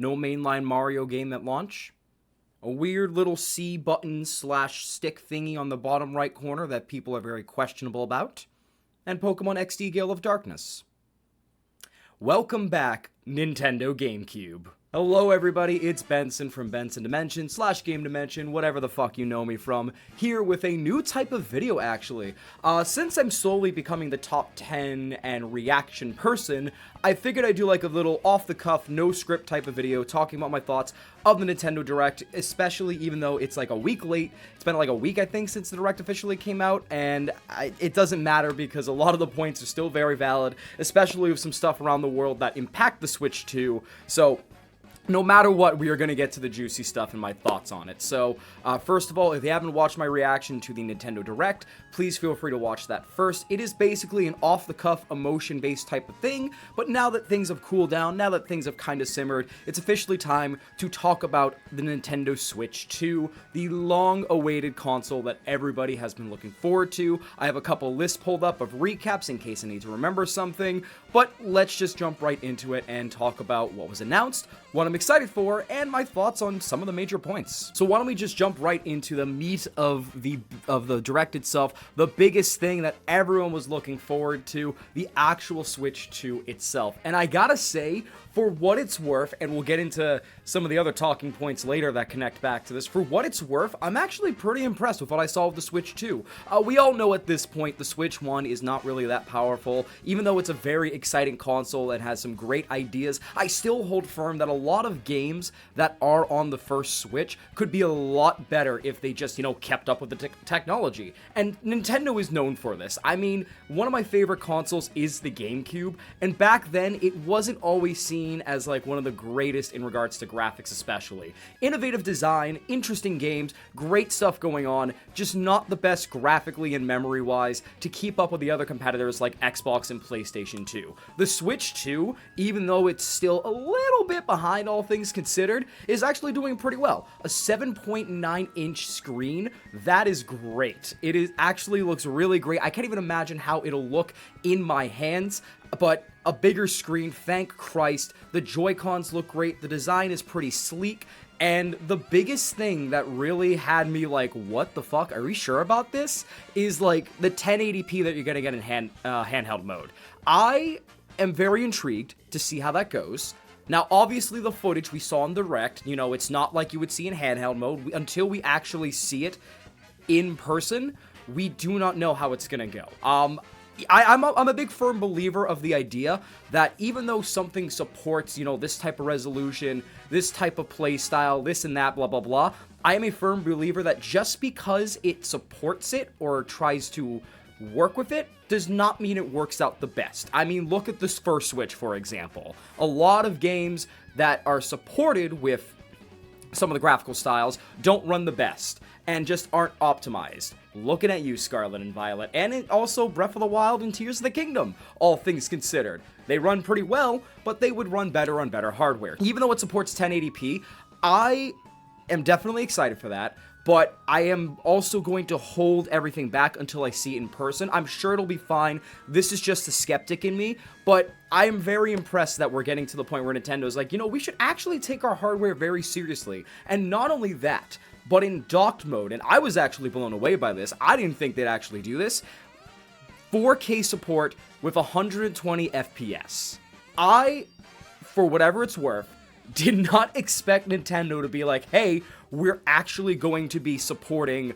No mainline Mario game at launch. A weird little C button / stick thingy on the bottom right corner that people are very questionable about. And Pokemon XD Gale of Darkness. Welcome back, Nintendo GameCube. Hello everybody, it's Benson from Bensondimension / Game Dimension, whatever the fuck you know me from, here with a new type of video actually. Since I'm slowly becoming the top 10 and reaction person, I figured I'd do like a little off-the-cuff, no-script type of video talking about my thoughts of the Nintendo Direct, especially even though it's like a week late. It's been like a week, I think, since the Direct officially came out, and it doesn't matter because a lot of the points are still very valid, especially with some stuff around the world that impact the Switch 2, so no matter what, we are going to get to the juicy stuff and my thoughts on it. So, first of all, if you haven't watched my reaction to the Nintendo Direct, please feel free to watch that first. It is basically an off-the-cuff, emotion-based type of thing, but now that things have cooled down, now that things have kind of simmered, it's officially time to talk about the Nintendo Switch 2, the long-awaited console that everybody has been looking forward to. I have a couple lists pulled up of recaps in case I need to remember something, but let's just jump right into it and talk about what was announced, what I'm excited for, and my thoughts on some of the major points. So why don't we just jump right into the meat of the Direct itself, the biggest thing that everyone was looking forward to, the actual Switch 2 itself. And I gotta say, for what it's worth, and we'll get into some of the other talking points later that connect back to this, for what it's worth, I'm actually pretty impressed with what I saw with the Switch 2. We all know at this point the Switch 1 is not really that powerful, even though it's a very exciting console and has some great ideas. I still hold firm that a lot of games that are on the first Switch could be a lot better if they just, kept up with the technology. And Nintendo is known for this. I mean, one of my favorite consoles is the GameCube, and back then it wasn't always seen as like one of the greatest in regards to graphics especially. Innovative design, interesting games, great stuff going on, just not the best graphically and memory-wise to keep up with the other competitors like Xbox and PlayStation 2. The Switch 2, even though it's still a little bit behind all things considered, is actually doing pretty well. A 7.9-inch screen, that is great. It is actually looks really great. I can't even imagine how it'll look in my hands, but a bigger screen, thank Christ. The Joy-Cons look great, the design is pretty sleek, and the biggest thing that really had me like, what the fuck, are we sure about this? Is like the 1080p that you're gonna get in handheld mode. I am very intrigued to see how that goes. Now, obviously, the footage we saw in the Direct, it's not like you would see in handheld mode. Until we actually see it in person, we do not know how it's gonna go. I'm a big firm believer of the idea that even though something supports, this type of resolution, this type of play style, this and that, blah, blah, blah, I am a firm believer that just because it supports it or tries to work with it does not mean it works out the best. I mean, look at this first Switch, for example. A lot of games that are supported with some of the graphical styles don't run the best and just aren't optimized. Looking at you, Scarlet and Violet, and also Breath of the Wild and Tears of the Kingdom, all things considered. They run pretty well, but they would run better on better hardware. Even though it supports 1080p, I am definitely excited for that, but I am also going to hold everything back until I see it in person. I'm sure it'll be fine. This is just the skeptic in me, but I am very impressed that we're getting to the point where Nintendo's like, we should actually take our hardware very seriously. And not only that, but in docked mode, and I was actually blown away by this, I didn't think they'd actually do this, 4K support with 120 FPS. I, for whatever it's worth, did not expect Nintendo to be like, hey, we're actually going to be supporting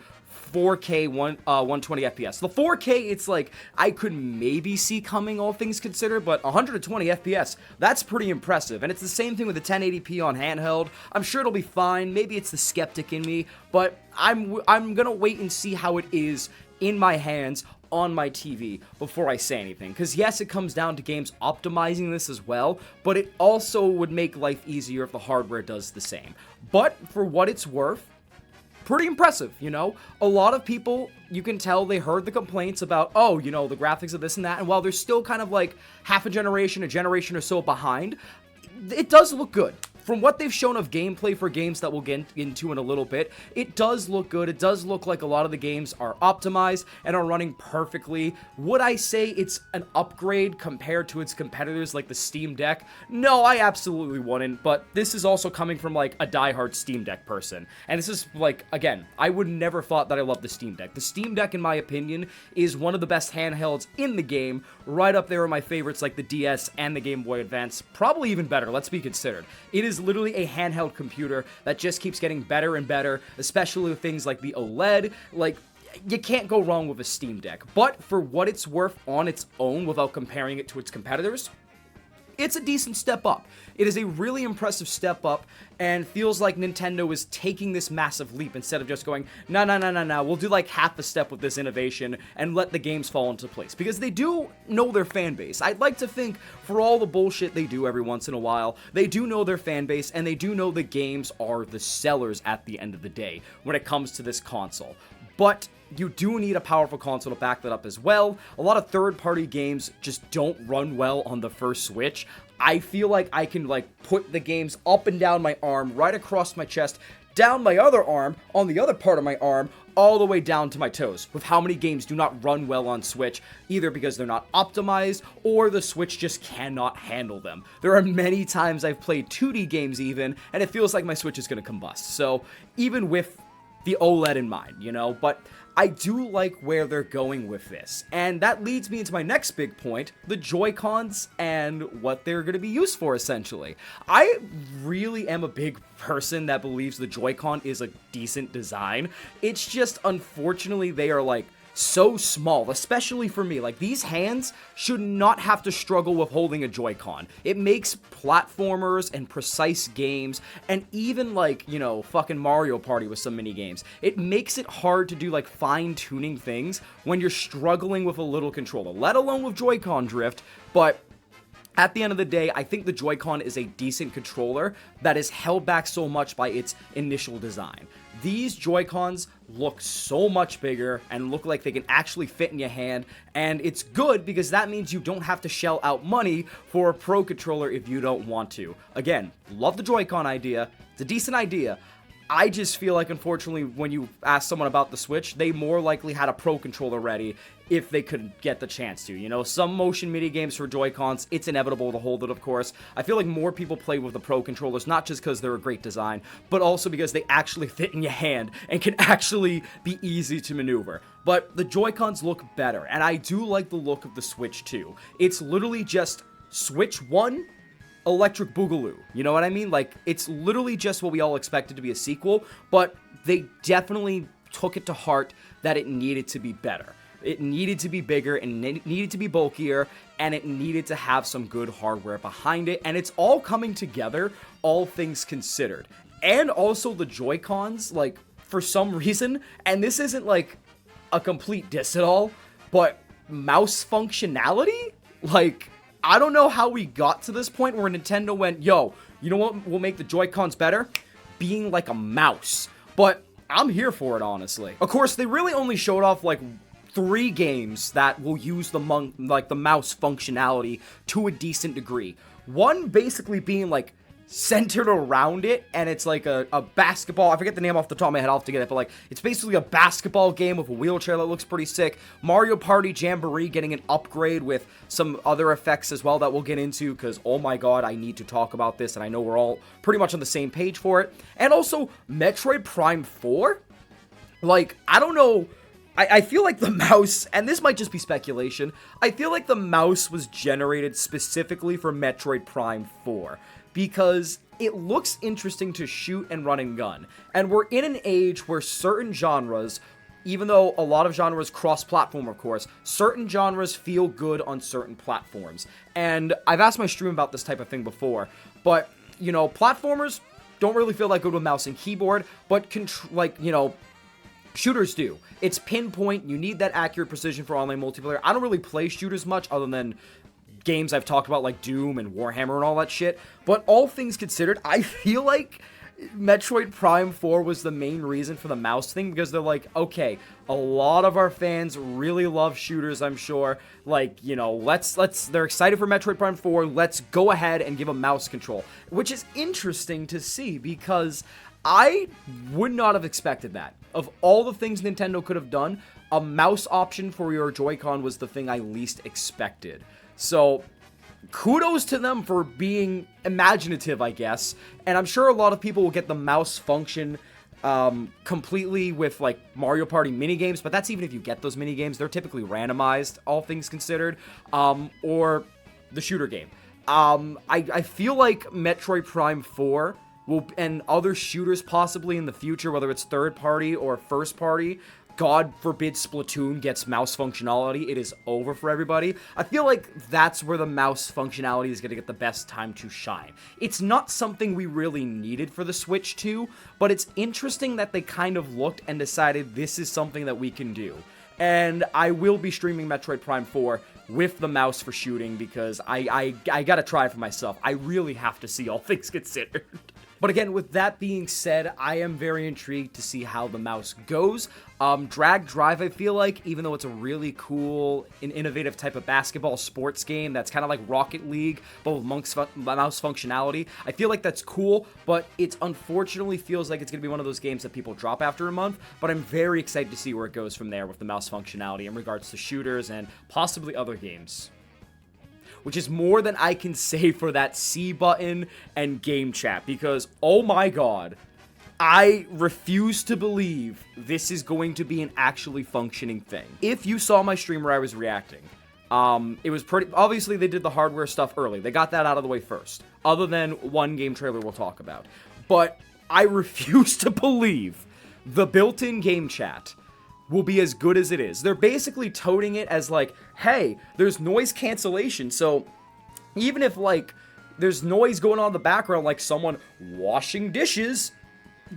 4K 120 FPS. The 4K, it's like, I could maybe see coming, all things considered, but 120 FPS, that's pretty impressive. And it's the same thing with the 1080p on handheld. I'm sure it'll be fine. Maybe it's the skeptic in me, but I'm gonna wait and see how it is in my hands on my TV before I say anything. Because yes, it comes down to games optimizing this as well, but it also would make life easier if the hardware does the same. But for what it's worth, pretty impressive, A lot of people, you can tell they heard the complaints about, the graphics of this and that, and while they're still kind of like half a generation or so behind, it does look good. from what they've shown of gameplay for games that we'll get into in a little bit, it does look good. It does look like a lot of the games are optimized and are running perfectly. Would I say it's an upgrade compared to its competitors like the Steam Deck? No, I absolutely wouldn't, but this is also coming from like a diehard Steam Deck person. And this is like, again, I would never thought that I loved the Steam Deck. The Steam Deck, in my opinion, is one of the best handhelds in the game, right up there with my favorites like the DS and the Game Boy Advance. Probably even better, let's be considered. It is literally a handheld computer that just keeps getting better and better, especially with things like the OLED. Like, you can't go wrong with a Steam Deck. But for what it's worth on its own, without comparing it to its competitors, it's a decent step up. It is a really impressive step up, and feels like Nintendo is taking this massive leap instead of just going, no, we'll do like half a step with this innovation and let the games fall into place. Because they do know their fan base. I'd like to think, for all the bullshit they do every once in a while, they do know their fan base, and they do know the games are the sellers at the end of the day when it comes to this console. But you do need a powerful console to back that up as well. A lot of third-party games just don't run well on the first Switch. I feel like I can like put the games up and down my arm, right across my chest, down my other arm, on the other part of my arm, all the way down to my toes, with how many games do not run well on Switch, either because they're not optimized, or the Switch just cannot handle them. There are many times I've played 2D games even, and it feels like my Switch is going to combust. So, even with the OLED in mind, you know, but I do like where they're going with this. And that leads me into my next big point, the Joy-Cons and what they're going to be used for, essentially. I really am a big person that believes the Joy-Con is a decent design. It's just, unfortunately, they are like so small, especially for me. Like, these hands should not have to struggle with holding a Joy-Con. It makes platformers and precise games, and even like, you know, fucking Mario Party with some mini games, it makes it hard to do like fine-tuning things when you're struggling with a little controller, let alone with Joy-Con drift. But at the end of the day, I think the Joy-Con is a decent controller that is held back so much by its initial design. These Joy-Cons look so much bigger and look like they can actually fit in your hand, and it's good because that means you don't have to shell out money for a Pro controller if you don't want to. Again, love the Joy-Con idea. It's a decent idea. I just feel like, unfortunately, when you ask someone about the Switch, they more likely had a Pro controller ready if they could get the chance to. You know, some motion mini games for Joy-Cons, it's inevitable to hold it, of course. I feel like more people play with the Pro controllers, not just because they're a great design, but also because they actually fit in your hand and can actually be easy to maneuver. But the Joy-Cons look better, and I do like the look of the Switch, too. It's literally just Switch 1, Electric Boogaloo. You know what I mean? Like, it's literally just what we all expected to be a sequel, but they definitely took it to heart that it needed to be better. It needed to be bigger, and it needed to be bulkier, and it needed to have some good hardware behind it, and it's all coming together, all things considered. And also the Joy-Cons, like, for some reason, and this isn't like a complete diss at all, but mouse functionality? Like, I don't know how we got to this point where Nintendo went, yo, you know what will make the Joy-Cons better? Being like a mouse. But I'm here for it, honestly. Of course, they really only showed off like 3 games that will use the mouse functionality to a decent degree. One basically being like centered around it, and it's like a basketball. I forget the name off the top of my head, I'll have to get it, but like, it's basically a basketball game with a wheelchair that looks pretty sick. Mario Party Jamboree getting an upgrade with some other effects as well that we'll get into, because oh my god, I need to talk about this, and I know we're all pretty much on the same page for it. And also, Metroid Prime 4? Like, I don't know, I feel like the mouse, and this might just be speculation, I feel like the mouse was generated specifically for Metroid Prime 4. Because it looks interesting to shoot and run and gun. And we're in an age where certain genres, even though a lot of genres cross-platform, of course, certain genres feel good on certain platforms. And I've asked my stream about this type of thing before, but, you know, platformers don't really feel that good with mouse and keyboard, but, shooters do. It's pinpoint, you need that accurate precision for online multiplayer. I don't really play shooters much, other than games I've talked about like Doom and Warhammer and all that shit, but all things considered, I feel like Metroid Prime 4 was the main reason for the mouse thing, because they're like, okay, a lot of our fans really love shooters, I'm sure. Like, you know, they're excited for Metroid Prime 4, let's go ahead and give a mouse control. Which is interesting to see, because I would not have expected that. Of all the things Nintendo could have done, a mouse option for your Joy-Con was the thing I least expected. So, kudos to them for being imaginative, I guess. And I'm sure a lot of people will get the mouse function completely with, like, Mario Party minigames, but that's even if you get those minigames. They're typically randomized, all things considered, or the shooter game. I feel like Metroid Prime 4 will, and other shooters possibly in the future, whether it's third party or first party, God forbid Splatoon gets mouse functionality, it is over for everybody. I feel like that's where the mouse functionality is going to get the best time to shine. It's not something we really needed for the Switch 2, but it's interesting that they kind of looked and decided this is something that we can do. And I will be streaming Metroid Prime 4 with the mouse for shooting, because I gotta try it for myself. I really have to see, all things considered. But again, with that being said, I am very intrigued to see how the mouse goes. Drag Drive, I feel like, even though it's a really cool and innovative type of basketball sports game that's kind of like Rocket League, but with mouse functionality, I feel like that's cool, but it unfortunately feels like it's going to be one of those games that people drop after a month. But I'm very excited to see where it goes from there with the mouse functionality in regards to shooters and possibly other games. Which is more than I can say for that C button and game chat, because, oh my god, I refuse to believe this is going to be an actually functioning thing. If you saw my stream where I was reacting, it was pretty, obviously they did the hardware stuff early. They got that out of the way first, other than one game trailer we'll talk about. But I refuse to believe the built-in game chat will be as good as it is. They're basically toting it as like, hey, there's noise cancellation, so even if, like, there's noise going on in the background, like someone washing dishes,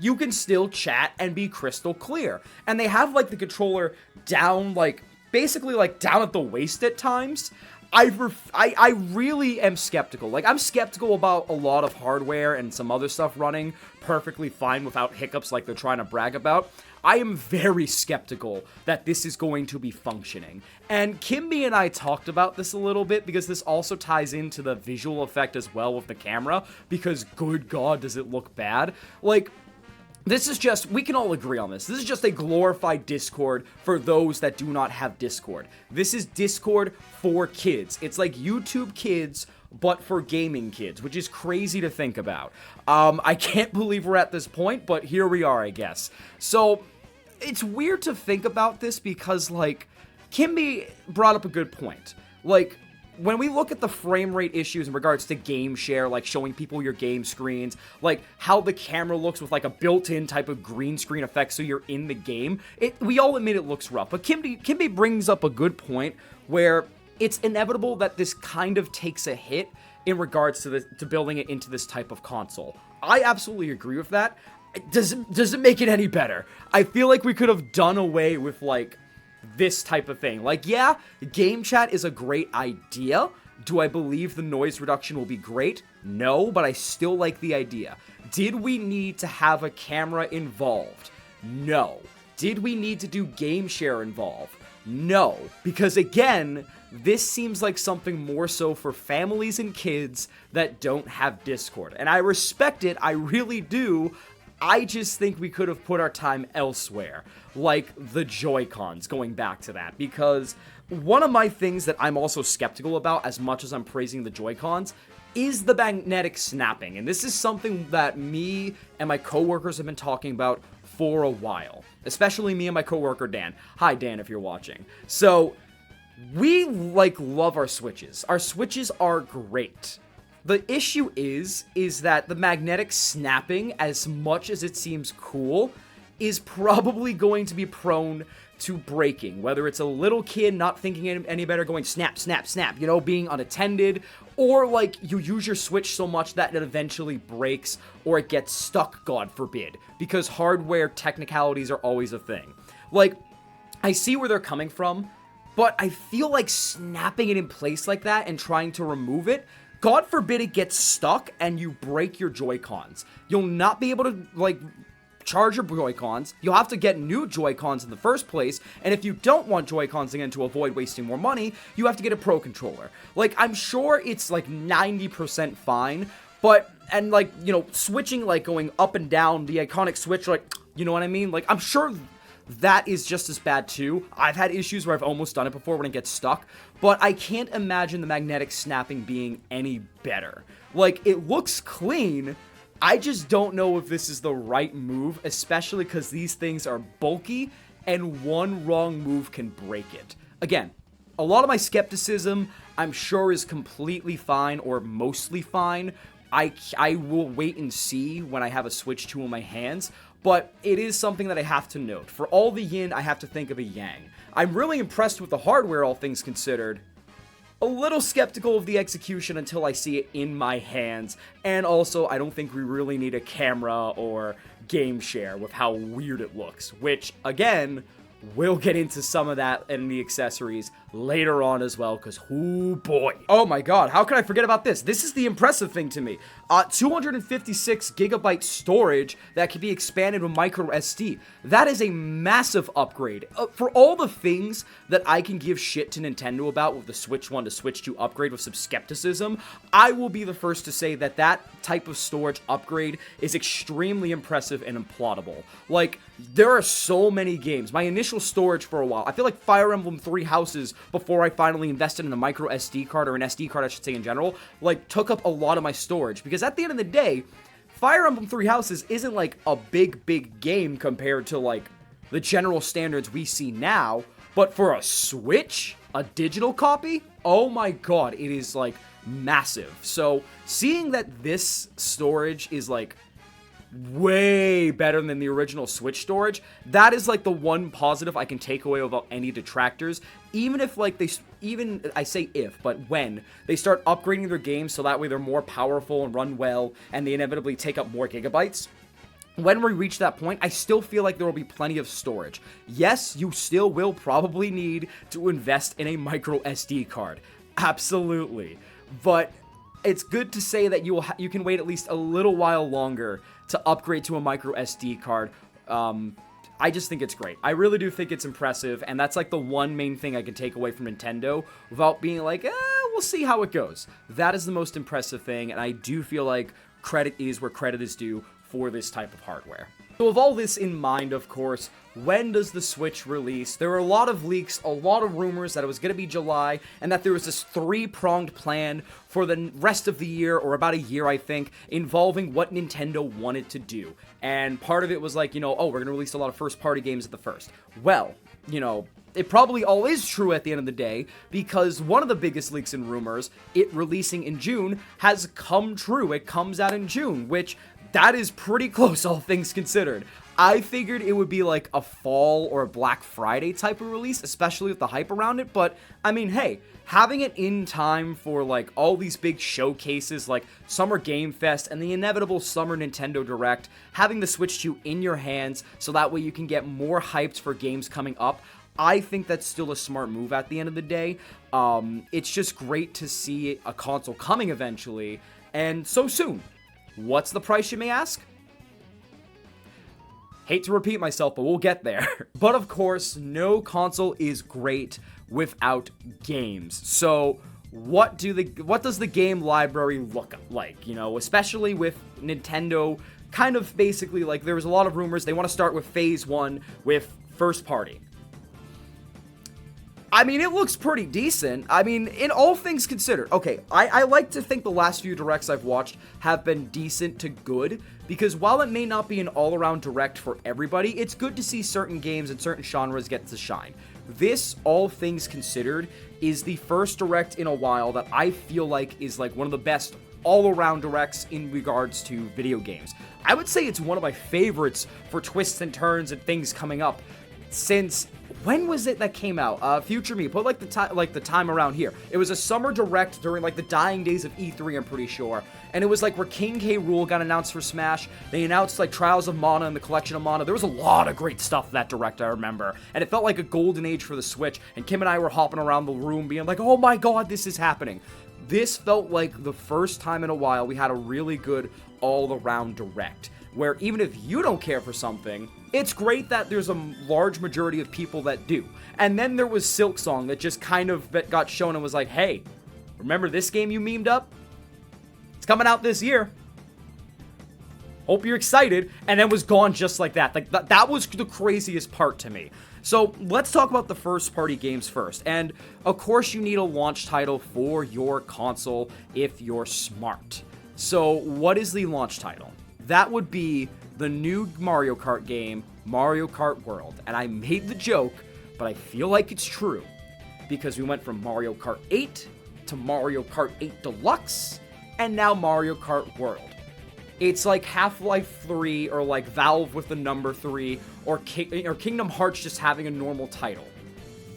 you can still chat and be crystal clear. And they have, like, the controller down, like, basically, like, down at the waist at times. I really am skeptical. Like, I'm skeptical about a lot of hardware and some other stuff running perfectly fine without hiccups like they're trying to brag about. I am very skeptical that this is going to be functioning. And Kimby and I talked about this a little bit, because this also ties into the visual effect as well with the camera, because good god, does it look bad. Like, this is just, we can all agree on this. This is just a glorified Discord for those that do not have Discord. This is Discord for kids. It's like YouTube Kids, but for gaming kids, which is crazy to think about. I can't believe we're at this point, but here we are, I guess. So, it's weird to think about this, because, like, Kimby brought up a good point. Like, when we look at the frame rate issues in regards to game share, like showing people your game screens, like how the camera looks with like a built-in type of green screen effect so you're in the game, we all admit it looks rough. But Kimby brings up a good point where it's inevitable that this kind of takes a hit in regards to building it into this type of console. I absolutely agree with that. Does it make it any better? I feel like we could have done away with, like, this type of thing. Like, yeah, game chat is a great idea. Do I believe the noise reduction will be great? No, but I still like the idea. Did we need to have a camera involved? No. Did we need to do game share involved? No. Because again, this seems like something more so for families and kids that don't have Discord. And I respect it, I really do. I just think we could have put our time elsewhere, like the Joy-Cons, going back to that, because one of my things that I'm also skeptical about, as much as I'm praising the Joy-Cons, is the magnetic snapping, and this is something that me and my coworkers have been talking about for a while, especially me and my coworker Dan. Hi Dan, if you're watching. So, we, like, love our Switches. Our Switches are great. The issue is that the magnetic snapping, as much as it seems cool, is probably going to be prone to breaking. Whether it's a little kid not thinking any better, going snap, snap, snap, you know, being unattended, or like you use your Switch so much that it eventually breaks, or it gets stuck, God forbid, because hardware technicalities are always a thing. Like, I see where they're coming from, but I feel like snapping it in place like that and trying to remove it God forbid it gets stuck and you break your Joy-Cons. You'll not be able to, like, charge your Joy-Cons. You'll have to get new Joy-Cons in the first place, and if you don't want Joy-Cons again to avoid wasting more money, you have to get a Pro Controller. Like, I'm sure it's, like, 90% fine, but, and, like, you know, switching, like, going up and down, the iconic switch, like, you know what I mean? Like, I'm sure that is just as bad too. I've had issues where I've almost done it before when it gets stuck, but I can't imagine the magnetic snapping being any better. Like, it looks clean. I just don't know if this is the right move, especially because these things are bulky and one wrong move can break it. Again, a lot of my skepticism, I'm sure, is completely fine or mostly fine. I will wait and see when I have a Switch 2 in my hands, but it is something that I have to note. For all the yin, I have to think of a yang. I'm really impressed with the hardware, all things considered. A little skeptical of the execution until I see it in my hands, and also I don't think we really need a camera or game share with how weird it looks, which, again, we'll get into some of that in the accessories later on as well, because oh boy. Oh my god, how could I forget about this? This is the impressive thing to me. 256 gigabyte storage that can be expanded with micro SD. That is a massive upgrade. For all the things that I can give shit to Nintendo about with the Switch 1 to Switch 2 upgrade with some skepticism, I will be the first to say that that type of storage upgrade is extremely impressive and implausible. Like, there are so many games. My initial storage for a while, I feel like Fire Emblem 3 Houses, before I finally invested in a micro SD card, or an SD card I should say in general, like, took up a lot of my storage. Because at the end of the day, Fire Emblem 3 Houses isn't like a big game compared to like the general standards we see now, but for a Switch, a digital copy, oh my god, it is like massive. So seeing that this storage is like way better than the original Switch storage, that is like the one positive I can take away without any detractors. Even if like I say if, but when they start upgrading their games so that way they're more powerful and run well and they inevitably take up more gigabytes, when we reach that point, I still feel like there will be plenty of storage. Yes, you still will probably need to invest in a micro SD card. Absolutely. But it's good to say that you can wait at least a little while longer to upgrade to a micro SD card. I just think it's great. I really do think it's impressive, and that's like the one main thing I can take away from Nintendo without being like, we'll see how it goes. That is the most impressive thing, and I do feel like credit is where credit is due for this type of hardware. So with all this in mind, of course, when does the Switch release? There were a lot of leaks, a lot of rumors that it was going to be July, and that there was this three-pronged plan for the rest of the year, or about a year, I think, involving what Nintendo wanted to do. And part of it was like, oh, we're going to release a lot of first-party games at the first. Well, it probably all is true at the end of the day, because one of the biggest leaks and rumors, it releasing in June, has come true. It comes out in June, which that is pretty close, all things considered. I figured it would be like a fall or a Black Friday type of release, especially with the hype around it, but I mean, hey, having it in time for like all these big showcases like Summer Game Fest and the inevitable Summer Nintendo Direct, having the Switch 2 in your hands so that way you can get more hyped for games coming up, I think that's still a smart move at the end of the day. It's just great to see a console coming eventually, and so soon. What's the price, you may ask? Hate to repeat myself, but we'll get there. But of course, no console is great without games. So what does the game library look like? Especially with Nintendo kind of basically like there was a lot of rumors they want to start with phase 1 with first party. I mean, it looks pretty decent. I mean, in all things considered. Okay, I like to think the last few directs I've watched have been decent to good, because while it may not be an all-around direct for everybody, it's good to see certain games and certain genres get to shine. This, all things considered, is the first direct in a while that I feel like is like one of the best all-around directs in regards to video games. I would say it's one of my favorites for twists and turns and things coming up since... When was it that came out? Future Me, put like the time around here. It was a summer direct during like the dying days of E3, I'm pretty sure. And it was like where King K. Rool got announced for Smash. They announced like Trials of Mana and the Collection of Mana. There was a lot of great stuff that direct, I remember. And it felt like a golden age for the Switch. And Kim and I were hopping around the room being like, oh my god, this is happening. this felt like the first time in a while we had a really good all-around direct, where even if you don't care for something, it's great that there's a large majority of people that do. And then there was Silksong that just kind of got shown and was like, hey, remember this game you memed up? It's coming out this year. Hope you're excited. And then was gone just like that. Like, that was the craziest part to me. So let's talk about the first-party games first. And, of course, you need a launch title for your console if you're smart. So what is the launch title? That would be the new Mario Kart game, Mario Kart World. And I made the joke, but I feel like it's true. Because we went from Mario Kart 8 to Mario Kart 8 Deluxe, and now Mario Kart World. It's like Half-Life 3, or like Valve with the number 3, or Kingdom Hearts just having a normal title.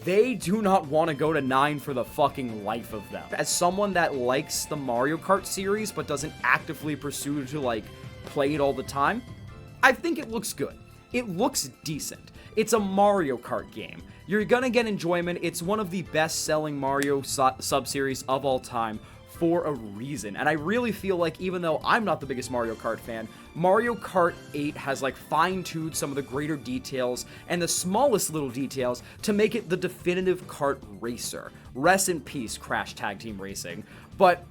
They do not want to go to 9 for the fucking life of them. As someone that likes the Mario Kart series, but doesn't actively pursue to, like, play it all the time, I think it looks good. It looks decent. It's a Mario Kart game. You're gonna get enjoyment. It's one of the best-selling Mario sub-series of all time for a reason. And I really feel like, even though I'm not the biggest Mario Kart fan, Mario Kart 8 has, like, fine-tuned some of the greater details and the smallest little details to make it the definitive kart racer. Rest in peace, Crash Tag Team Racing. But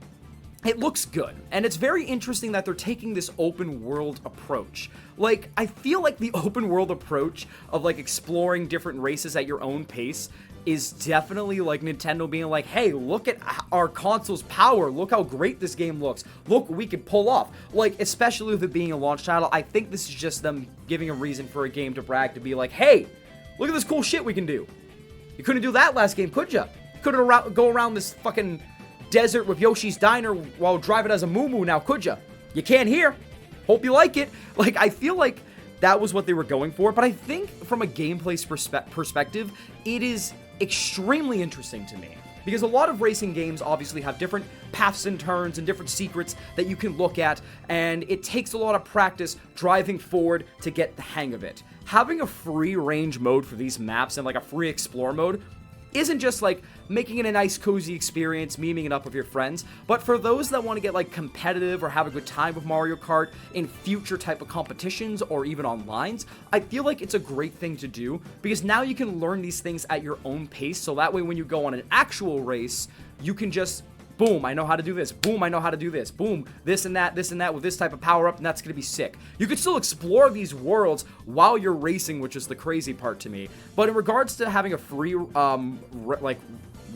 it looks good, and it's very interesting that they're taking this open world approach. Like, I feel like the open world approach of, like, exploring different races at your own pace is definitely like Nintendo being like, hey, look at our console's power, look how great this game looks, look what we can pull off. Like, especially with it being a launch title, I think this is just them giving a reason for a game to brag, to be like, hey, look at this cool shit we can do. You couldn't do that last game, could ya? You couldn't go around this fucking desert with Yoshi's Diner while driving as a Moo now, could ya? You can't here. Hope you like it. Like, I feel like that was what they were going for, but I think from a gameplay perspective, it is extremely interesting to me. Because a lot of racing games obviously have different paths and turns and different secrets that you can look at, and it takes a lot of practice driving forward to get the hang of it. Having a free range mode for these maps and like a free explore mode isn't just like making it a nice cozy experience, memeing it up with your friends, but for those that want to get like competitive or have a good time with Mario Kart in future type of competitions or even online, I feel like it's a great thing to do, because now you can learn these things at your own pace, so that way when you go on an actual race, you can just, boom, I know how to do this, boom, I know how to do this, boom, this and that with this type of power-up, and that's going to be sick. You can still explore these worlds while you're racing, which is the crazy part to me. But in regards to having a free,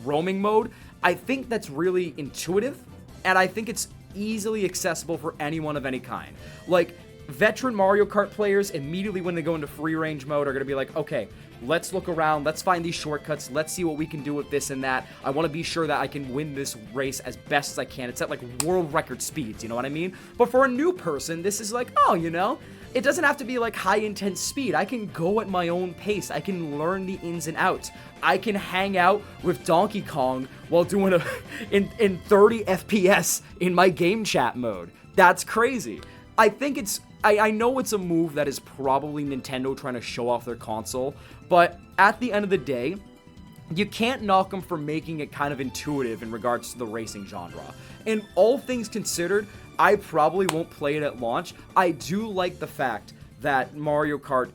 roaming mode, I think that's really intuitive, and I think it's easily accessible for anyone of any kind. Like, veteran Mario Kart players, immediately when they go into free range mode, are going to be like, okay, let's look around, let's find these shortcuts, let's see what we can do with this and that. I want to be sure that I can win this race as best as I can. It's at like world record speeds, you know what I mean? But for a new person, this is like, oh, you know, it doesn't have to be like high intense speed. I can go at my own pace. I can learn the ins and outs. I can hang out with Donkey Kong while doing in 30 FPS in my game chat mode. That's crazy. I think it's, I know it's a move that is probably Nintendo trying to show off their console, but at the end of the day, you can't knock them for making it kind of intuitive in regards to the racing genre. And all things considered, I probably won't play it at launch. I do like the fact that Mario Kart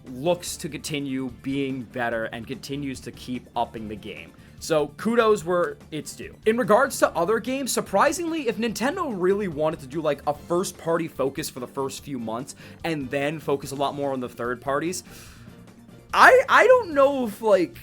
looks to continue being better and continues to keep upping the game. So kudos where it's due. In regards to other games, surprisingly, if Nintendo really wanted to do like a first party focus for the first few months and then focus a lot more on the third parties, I don't know if like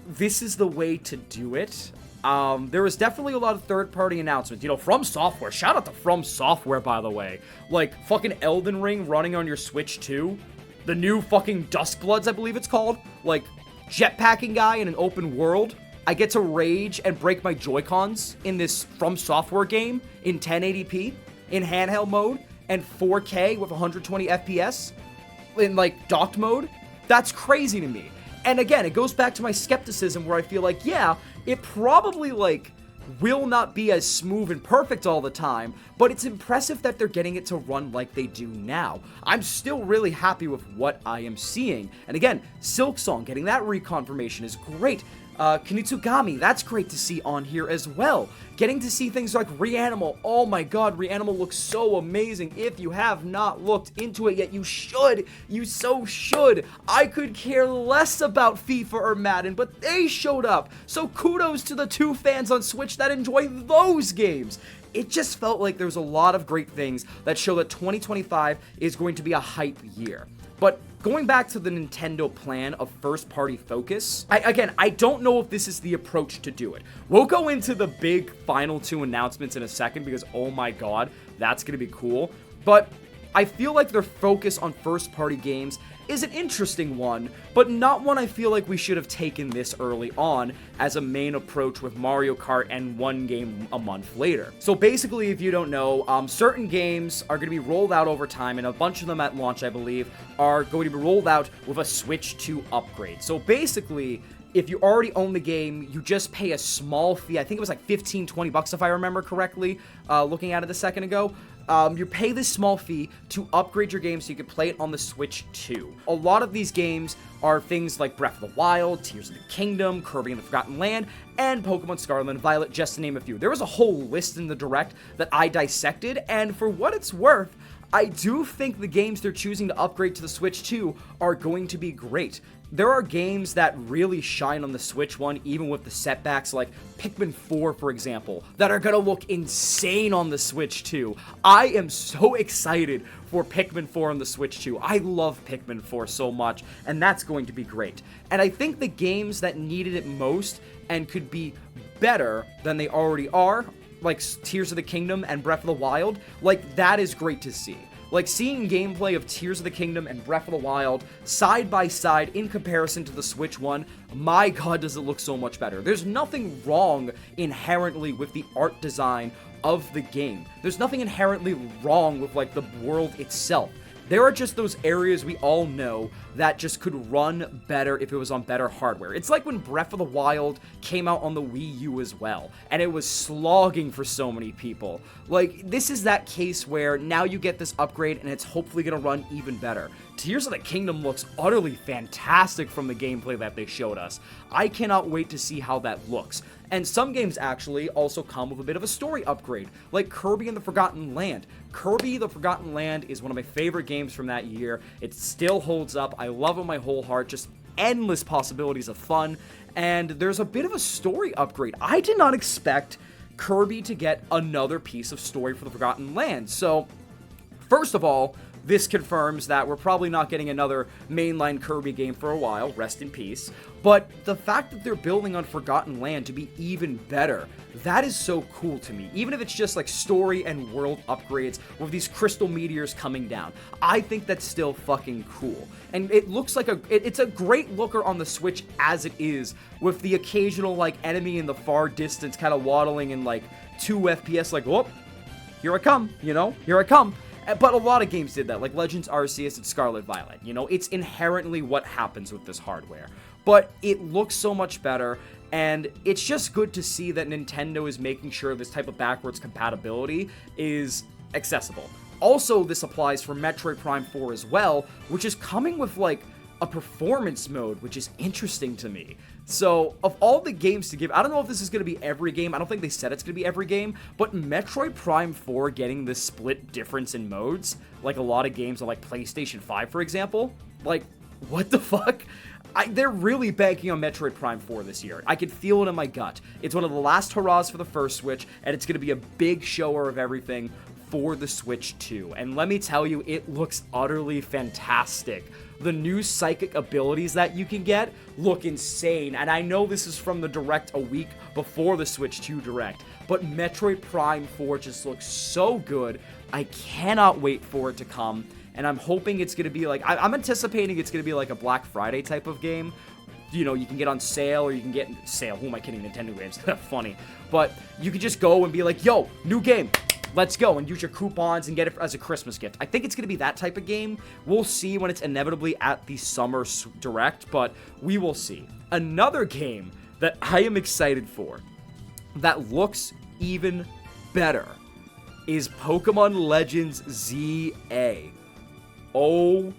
this is the way to do it. There was definitely a lot of third-party announcements. You know, From Software. Shout out to From Software, by the way. Like, fucking Elden Ring running on your Switch 2. The new fucking Duskbloods, I believe it's called. Like, jetpacking guy in an open world. I get to rage and break my Joy-Cons in this From Software game in 1080p, in handheld mode, and 4K with 120 FPS in, like, docked mode. That's crazy to me. And again, it goes back to my skepticism where I feel like, yeah, it probably, like, will not be as smooth and perfect all the time, but it's impressive that they're getting it to run like they do now. I'm still really happy with what I am seeing. And again, Silksong, getting that reconfirmation is great. Kinitsugami, that's great to see on here as well. Getting to see things like Reanimal. Oh my god, Reanimal looks so amazing. If you have not looked into it yet, you should. You so should. I could care less about FIFA or Madden, but they showed up. So kudos to the 2 fans on Switch that enjoy those games. It just felt like there was a lot of great things that show that 2025 is going to be a hype year. But going back to the Nintendo plan of first-party focus, I don't know if this is the approach to do it. We'll go into the big final 2 announcements in a second because, oh my god, that's going to be cool. But I feel like their focus on first-party games is an interesting one, but not one I feel like we should have taken this early on as a main approach with Mario Kart and 1 game a month later. So basically, if you don't know, certain games are going to be rolled out over time, and a bunch of them at launch, I believe, are going to be rolled out with a Switch 2 upgrade. So basically, if you already own the game, you just pay a small fee. I think it was like $15-20 if I remember correctly, looking at it a second ago. You pay this small fee to upgrade your game so you can play it on the Switch 2. A lot of these games are things like Breath of the Wild, Tears of the Kingdom, Kirby and the Forgotten Land, and Pokemon Scarlet and Violet, just to name a few. There was a whole list in the Direct that I dissected, and for what it's worth, I do think the games they're choosing to upgrade to the Switch 2 are going to be great. There are games that really shine on the Switch 1, even with the setbacks, like Pikmin 4, for example, that are gonna look insane on the Switch 2. I am so excited for Pikmin 4 on the Switch 2. I love Pikmin 4 so much, and that's going to be great. And I think the games that needed it most and could be better than they already are, like Tears of the Kingdom and Breath of the Wild, like, that is great to see. Like, seeing gameplay of Tears of the Kingdom and Breath of the Wild side by side in comparison to the Switch 1, my god, does it look so much better. There's nothing wrong inherently with the art design of the game. There's nothing inherently wrong with, like, the world itself. There are just those areas we all know that just could run better if it was on better hardware. It's like when Breath of the Wild came out on the Wii U as well, and it was slogging for so many people. Like, this is that case where now you get this upgrade and it's hopefully gonna run even better. Tears of the Kingdom looks utterly fantastic from the gameplay that they showed us. I cannot wait to see how that looks. And some games actually also come with a bit of a story upgrade, like Kirby and the Forgotten Land. Kirby the Forgotten Land is one of my favorite games from that year. It still holds up. I love it with my whole heart. Just endless possibilities of fun. And there's a bit of a story upgrade. I did not expect Kirby to get another piece of story for the Forgotten Land. So, first of all, this confirms that we're probably not getting another mainline Kirby game for a while, rest in peace. But the fact that they're building on Forgotten Land to be even better, that is so cool to me. Even if it's just like story and world upgrades with these crystal meteors coming down, I think that's still fucking cool. And it looks like it's a great looker on the Switch as it is, with the occasional like enemy in the far distance kind of waddling in like 2 FPS, like, whoop, here I come, you know, here I come. But a lot of games did that, like Legends Arceus and Scarlet Violet. You know, it's inherently what happens with this hardware. But it looks so much better, and it's just good to see that Nintendo is making sure this type of backwards compatibility is accessible. Also, this applies for Metroid Prime 4 as well, which is coming with, like, a performance mode, which is interesting to me. So, of all the games to give, I don't know if this is going to be every game. I don't think they said it's going to be every game, but Metroid Prime 4 getting this split difference in modes, like a lot of games on like PlayStation 5, for example, like, what the fuck? They're really banking on Metroid Prime 4 this year. I can feel it in my gut. It's one of the last hurrahs for the first Switch, and it's going to be a big shower of everything for the Switch 2. And let me tell you, it looks utterly fantastic. The new psychic abilities that you can get look insane, and I know this is from the Direct a week before the Switch 2 Direct, but Metroid Prime 4 just looks so good. I cannot wait for it to come, and I'm hoping it's going to be like, I'm anticipating it's going to be like a Black Friday type of game. You know, you can get on sale, or you can get sale. Who am I kidding? Nintendo games. Funny. But you can just go and be like, yo, new game. Let's go, and use your coupons and get it as a Christmas gift. I think it's going to be that type of game. We'll see when it's inevitably at the Summer Direct, but we will see. Another game that I am excited for that looks even better is Pokemon Legends ZA. Oh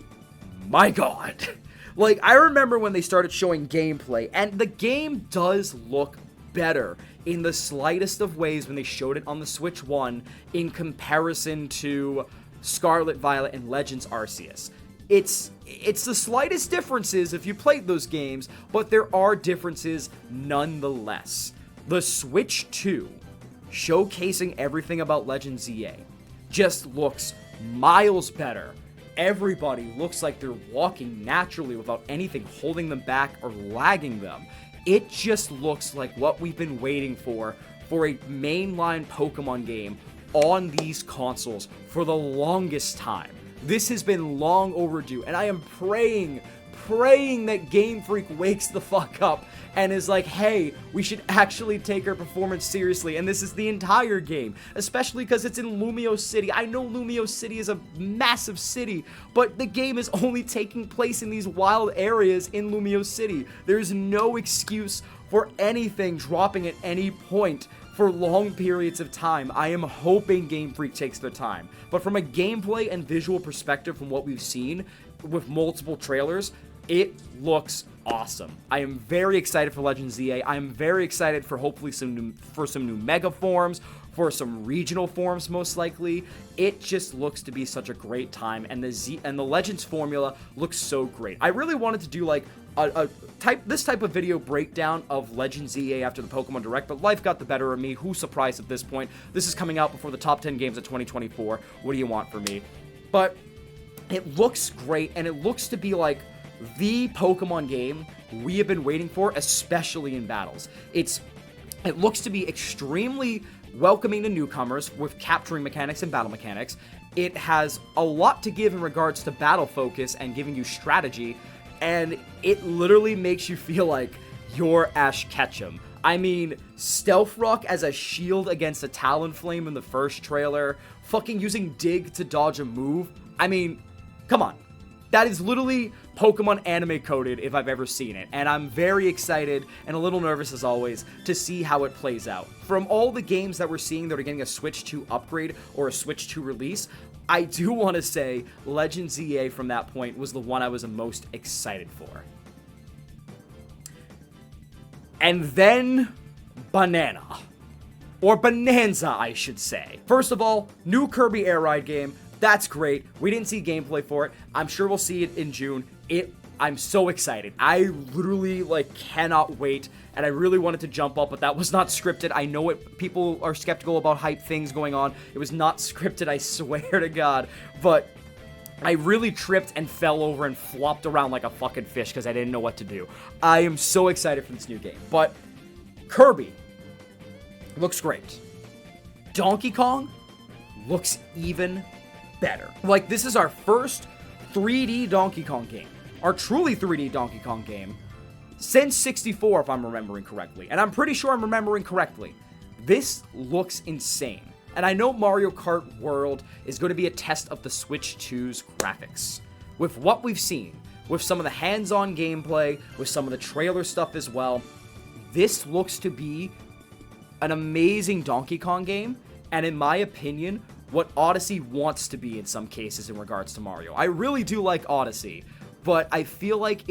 my god. Like, I remember when they started showing gameplay, and the game does look better in the slightest of ways when they showed it on the Switch 1 in comparison to Scarlet Violet and Legends Arceus. It's the slightest differences if you played those games, but there are differences nonetheless. The Switch 2, showcasing everything about Legends ZA, just looks miles better. Everybody looks like they're walking naturally without anything holding them back or lagging them. It just looks like what we've been waiting for a mainline Pokemon game on these consoles for the longest time. This has been long overdue, and I am praying that Game Freak wakes the fuck up and is like, hey, we should actually take our performance seriously, and this is the entire game, especially because it's in Lumio City. I know Lumio City is a massive city, but the game is only taking place in these wild areas in Lumio City. There's no excuse for anything dropping at any point for long periods of time. I am hoping Game Freak takes their time, but from a gameplay and visual perspective from what we've seen with multiple trailers, it looks awesome. I am very excited for Legends ZA. I am very excited for hopefully some new Mega forms, for some regional forms most likely. It just looks to be such a great time, and the Legends formula looks so great. I really wanted to do like this type of video breakdown of Legends ZA after the Pokemon Direct, but life got the better of me. Who's surprised at this point? This is coming out before the top 10 games of 2024. What do you want from me? But it looks great, and it looks to be like the Pokemon game we have been waiting for, especially in battles. It looks to be extremely welcoming to newcomers with capturing mechanics and battle mechanics. It has a lot to give in regards to battle focus and giving you strategy, and it literally makes you feel like you're Ash Ketchum. I mean, Stealth Rock as a shield against a Talonflame in the first trailer, fucking using Dig to dodge a move. I mean, come on. That is literally Pokemon anime coded if I've ever seen it, and I'm very excited and a little nervous as always to see how it plays out. From all the games that we're seeing that are getting a Switch 2 upgrade or a Switch 2 release, I do want to say Legends ZA from that point was the one I was the most excited for. And then Banana. Or Bonanza, I should say. First of all, new Kirby Air Ride game. That's great. We didn't see gameplay for it. I'm sure we'll see it in June. I'm so excited. I literally, cannot wait, and I really wanted to jump up, but that was not scripted. I know people are skeptical about hype things going on. It was not scripted, I swear to God, but I really tripped and fell over and flopped around like a fucking fish because I didn't know what to do. I am so excited for this new game, but Kirby looks great. Donkey Kong looks even better. This is our first 3D Donkey Kong game. Our truly 3D Donkey Kong game since 64, if I'm remembering correctly. And I'm pretty sure I'm remembering correctly. This looks insane. And I know Mario Kart World is going to be a test of the Switch 2's graphics. With what we've seen, with some of the hands-on gameplay, with some of the trailer stuff as well, this looks to be an amazing Donkey Kong game. And in my opinion, what Odyssey wants to be in some cases in regards to Mario. I really do like Odyssey, but I feel like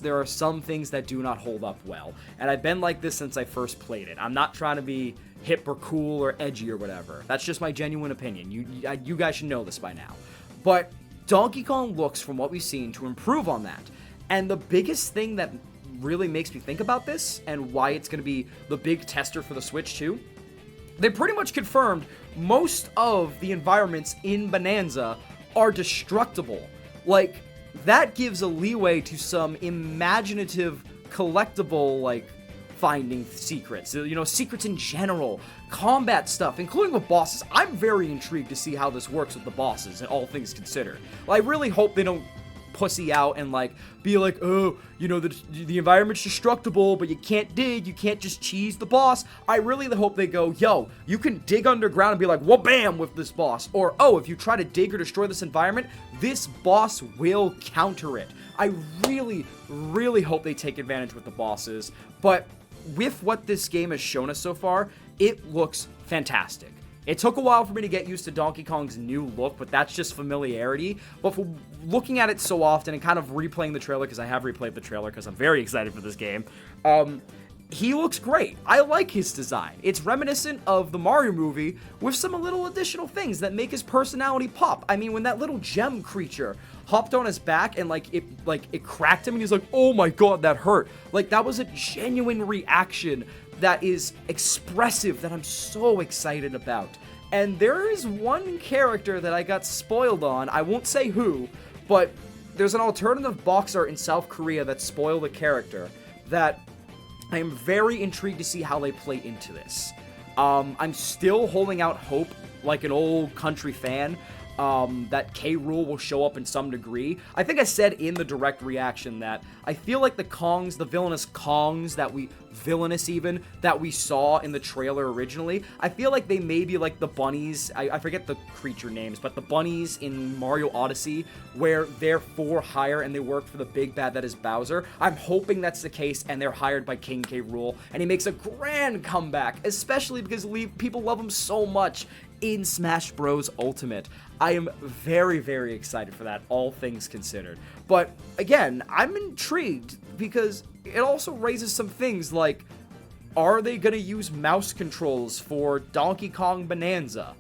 there are some things that do not hold up well. And I've been like this since I first played it. I'm not trying to be hip or cool or edgy or whatever. That's just my genuine opinion. You guys should know this by now. But Donkey Kong looks, from what we've seen, to improve on that. And the biggest thing that really makes me think about this and why it's going to be the big tester for the Switch 2, they pretty much confirmed most of the environments in Bonanza are destructible. That gives a leeway to some imaginative, collectible, finding secrets. Secrets in general, combat stuff, including with bosses. I'm very intrigued to see how this works with the bosses, and all things considered. I really hope they don't pussy out and be like, oh, the environment's destructible, but you can't dig, you can't just cheese the boss. I really hope they go, yo, you can dig underground and be like, whoa, bam, with this boss. Or, oh, if you try to dig or destroy this environment, this boss will counter it. I really, really hope they take advantage with the bosses. But with what this game has shown us so far, it looks fantastic. It took a while for me to get used to Donkey Kong's new look, but that's just familiarity. But for looking at it so often and kind of replaying the trailer, because I have replayed the trailer because I'm very excited for this game, he looks great. I like his design. It's reminiscent of the Mario movie with some little additional things that make his personality pop. I mean, when that little gem creature hopped on his back and it cracked him and he's like, oh my god, that hurt. Like, that was a genuine reaction that is expressive that I'm so excited about. And there is one character that I got spoiled on. I won't say who, but there's an alternative box art in South Korea that spoiled a character that I am very intrigued to see how they play into this. I'm still holding out hope, like an old country fan, that K. Rool will show up in some degree. I think I said in the direct reaction that I feel like the Kongs, the villainous Kongs that we saw in the trailer originally, I feel like they may be like the bunnies, I forget the creature names, but the bunnies in Mario Odyssey, where they're for hire and they work for the big bad that is Bowser. I'm hoping that's the case and they're hired by King K. Rool, and he makes a grand comeback, especially because people love him so much in Smash Bros. Ultimate. I am very, very excited for that, all things considered. But again, I'm intrigued because it also raises some things like, are they going to use mouse controls for Donkey Kong Bonanza?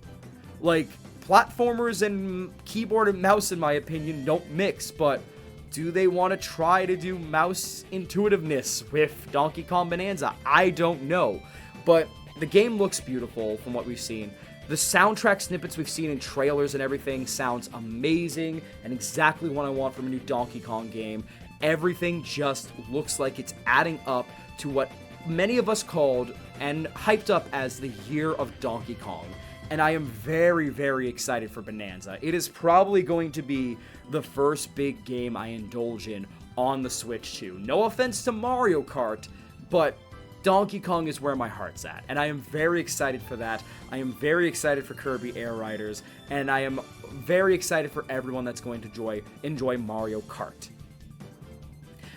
Like, platformers and keyboard and mouse, in my opinion, don't mix, but do they want to try to do mouse intuitiveness with Donkey Kong Bonanza? I don't know. But the game looks beautiful from what we've seen. The soundtrack snippets we've seen in trailers and everything sounds amazing and exactly what I want from a new Donkey Kong game. Everything just looks like it's adding up to what many of us called and hyped up as the year of Donkey Kong. And I am very, very excited for Bonanza. It is probably going to be the first big game I indulge in on the Switch 2. No offense to Mario Kart, but Donkey Kong is where my heart's at, and I am very excited for that. I am very excited for Kirby Air Riders, and I am very excited for everyone that's going to enjoy Mario Kart.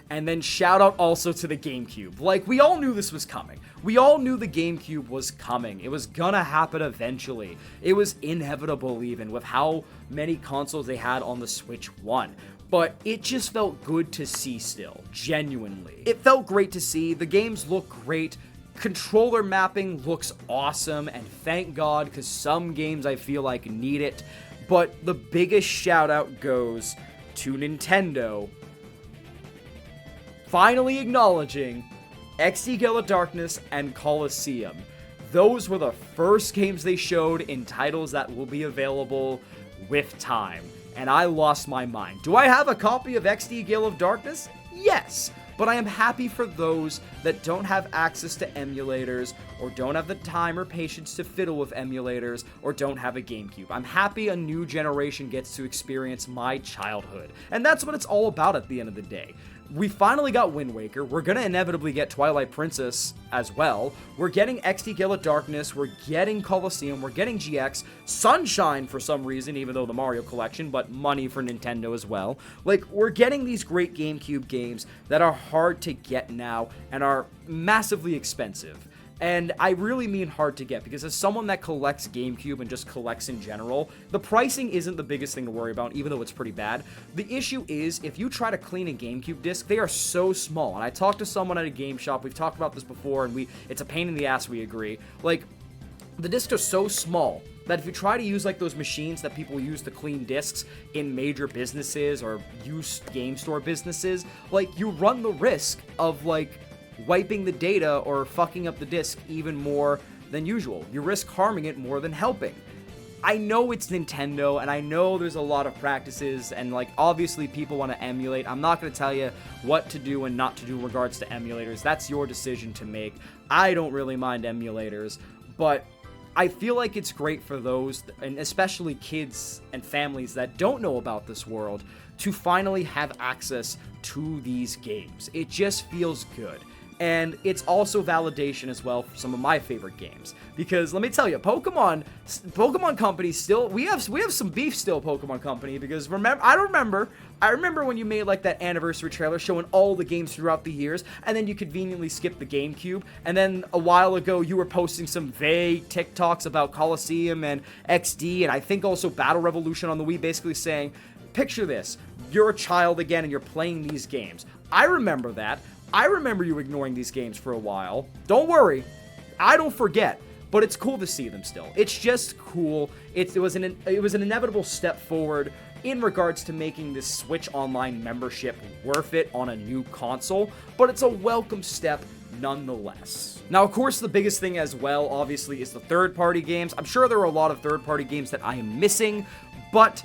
And then shout out also to the GameCube. Like, we all knew this was coming. We all knew the GameCube was coming. It was gonna happen eventually. It was inevitable even with how many consoles they had on the Switch 1. But it just felt good to see still, genuinely. It felt great to see, the games look great, controller mapping looks awesome, and thank God, because some games I feel like need it. But the biggest shout out goes to Nintendo finally acknowledging XD Gale of Darkness and Colosseum. Those were the first games they showed in titles that will be available with time. And I lost my mind. Do I have a copy of XD Gale of Darkness? Yes, but I am happy for those that don't have access to emulators, or don't have the time or patience to fiddle with emulators, or don't have a GameCube. I'm happy a new generation gets to experience my childhood. And that's what it's all about at the end of the day. We finally got Wind Waker. We're gonna inevitably get Twilight Princess as well. We're getting XD Gale of Darkness. We're getting Colosseum. We're getting GX. Sunshine for some reason, even though the Mario Collection, but money for Nintendo as well. Like, we're getting these great GameCube games that are hard to get now and are massively expensive. And I really mean hard to get, because as someone that collects GameCube and just collects in general, the pricing isn't the biggest thing to worry about, even though it's pretty bad. The issue is, if you try to clean a GameCube disc, they are so small. And I talked to someone at a game shop, we've talked about this before, and it's a pain in the ass, we agree. Like, the discs are so small that if you try to use like those machines that people use to clean discs in major businesses or used game store businesses, like, you run the risk of like wiping the data or fucking up the disc even more than usual. You risk harming it more than helping. I know it's Nintendo, and I know there's a lot of practices, and like, obviously people want to emulate. I'm not going to tell you what to do and not to do in regards to emulators. That's your decision to make. I don't really mind emulators, but I feel like it's great for those, and especially kids and families that don't know about this world, to finally have access to these games. It just feels good. And it's also validation as well for some of my favorite games. Because let me tell you, Pokemon Company still, we have some beef still, Pokemon Company, because I remember I remember when you made like that anniversary trailer showing all the games throughout the years, and then you conveniently skipped the GameCube, and then a while ago you were posting some vague TikToks about Colosseum and XD, and I think also Battle Revolution on the Wii, basically saying, picture this, you're a child again and you're playing these games. I remember that. I remember you ignoring these games for a while. Don't worry, I don't forget. But it's cool to see them still. It's just cool. It was an inevitable step forward in regards to making this Switch Online membership worth it on a new console, but it's a welcome step nonetheless. Now, of course, the biggest thing as well, obviously, is the third-party games. I'm sure there are a lot of third-party games that I am missing, but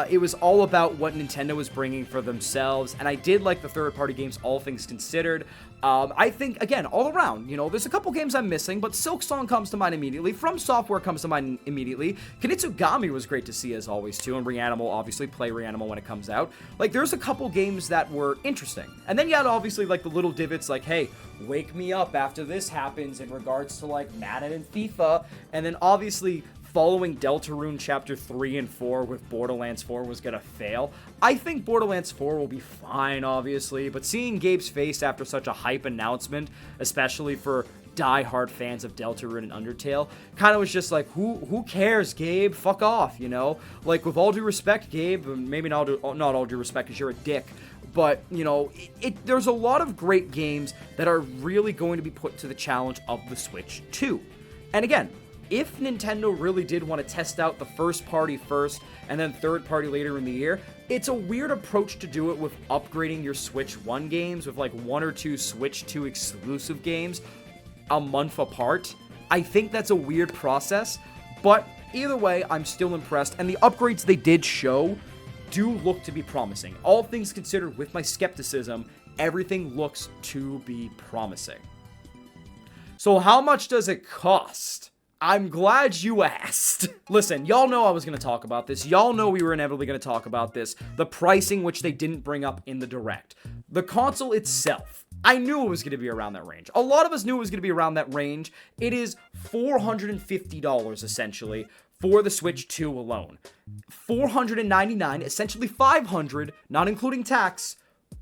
it was all about what Nintendo was bringing for themselves, and I did like the third-party games, all things considered. I think, again, all around, there's a couple games I'm missing, but Silksong comes to mind immediately. From Software comes to mind immediately. Kinetzugami was great to see, as always, too, and Reanimal, obviously, play Reanimal when it comes out. Like, there's a couple games that were interesting. And then you had, obviously, like, the little divots, like, hey, wake me up after this happens in regards to, like, Madden and FIFA. And then, obviously, following Deltarune Chapter 3 and 4 with Borderlands 4 was gonna fail. I think Borderlands 4 will be fine, obviously, but seeing Gabe's face after such a hype announcement, especially for die-hard fans of Deltarune and Undertale, kind of was just like, who cares, Gabe? Fuck off, Like, with all due respect, Gabe, maybe not all due respect because you're a dick, but, there's a lot of great games that are really going to be put to the challenge of the Switch 2. And again, if Nintendo really did want to test out the first party first and then third party later in the year, it's a weird approach to do it with upgrading your Switch 1 games with like 1 or 2 Switch 2 exclusive games a month apart. I think that's a weird process, but either way, I'm still impressed, and the upgrades they did show do look to be promising. All things considered, with my skepticism, everything looks to be promising. So how much does it cost? I'm glad you asked. Listen, y'all know I was going to talk about this. Y'all know we were inevitably going to talk about this. The pricing, which they didn't bring up in the Direct. The console itself, I knew it was going to be around that range. A lot of us knew it was going to be around that range. It is $450, essentially, for the Switch 2 alone. $499, essentially $500, not including tax,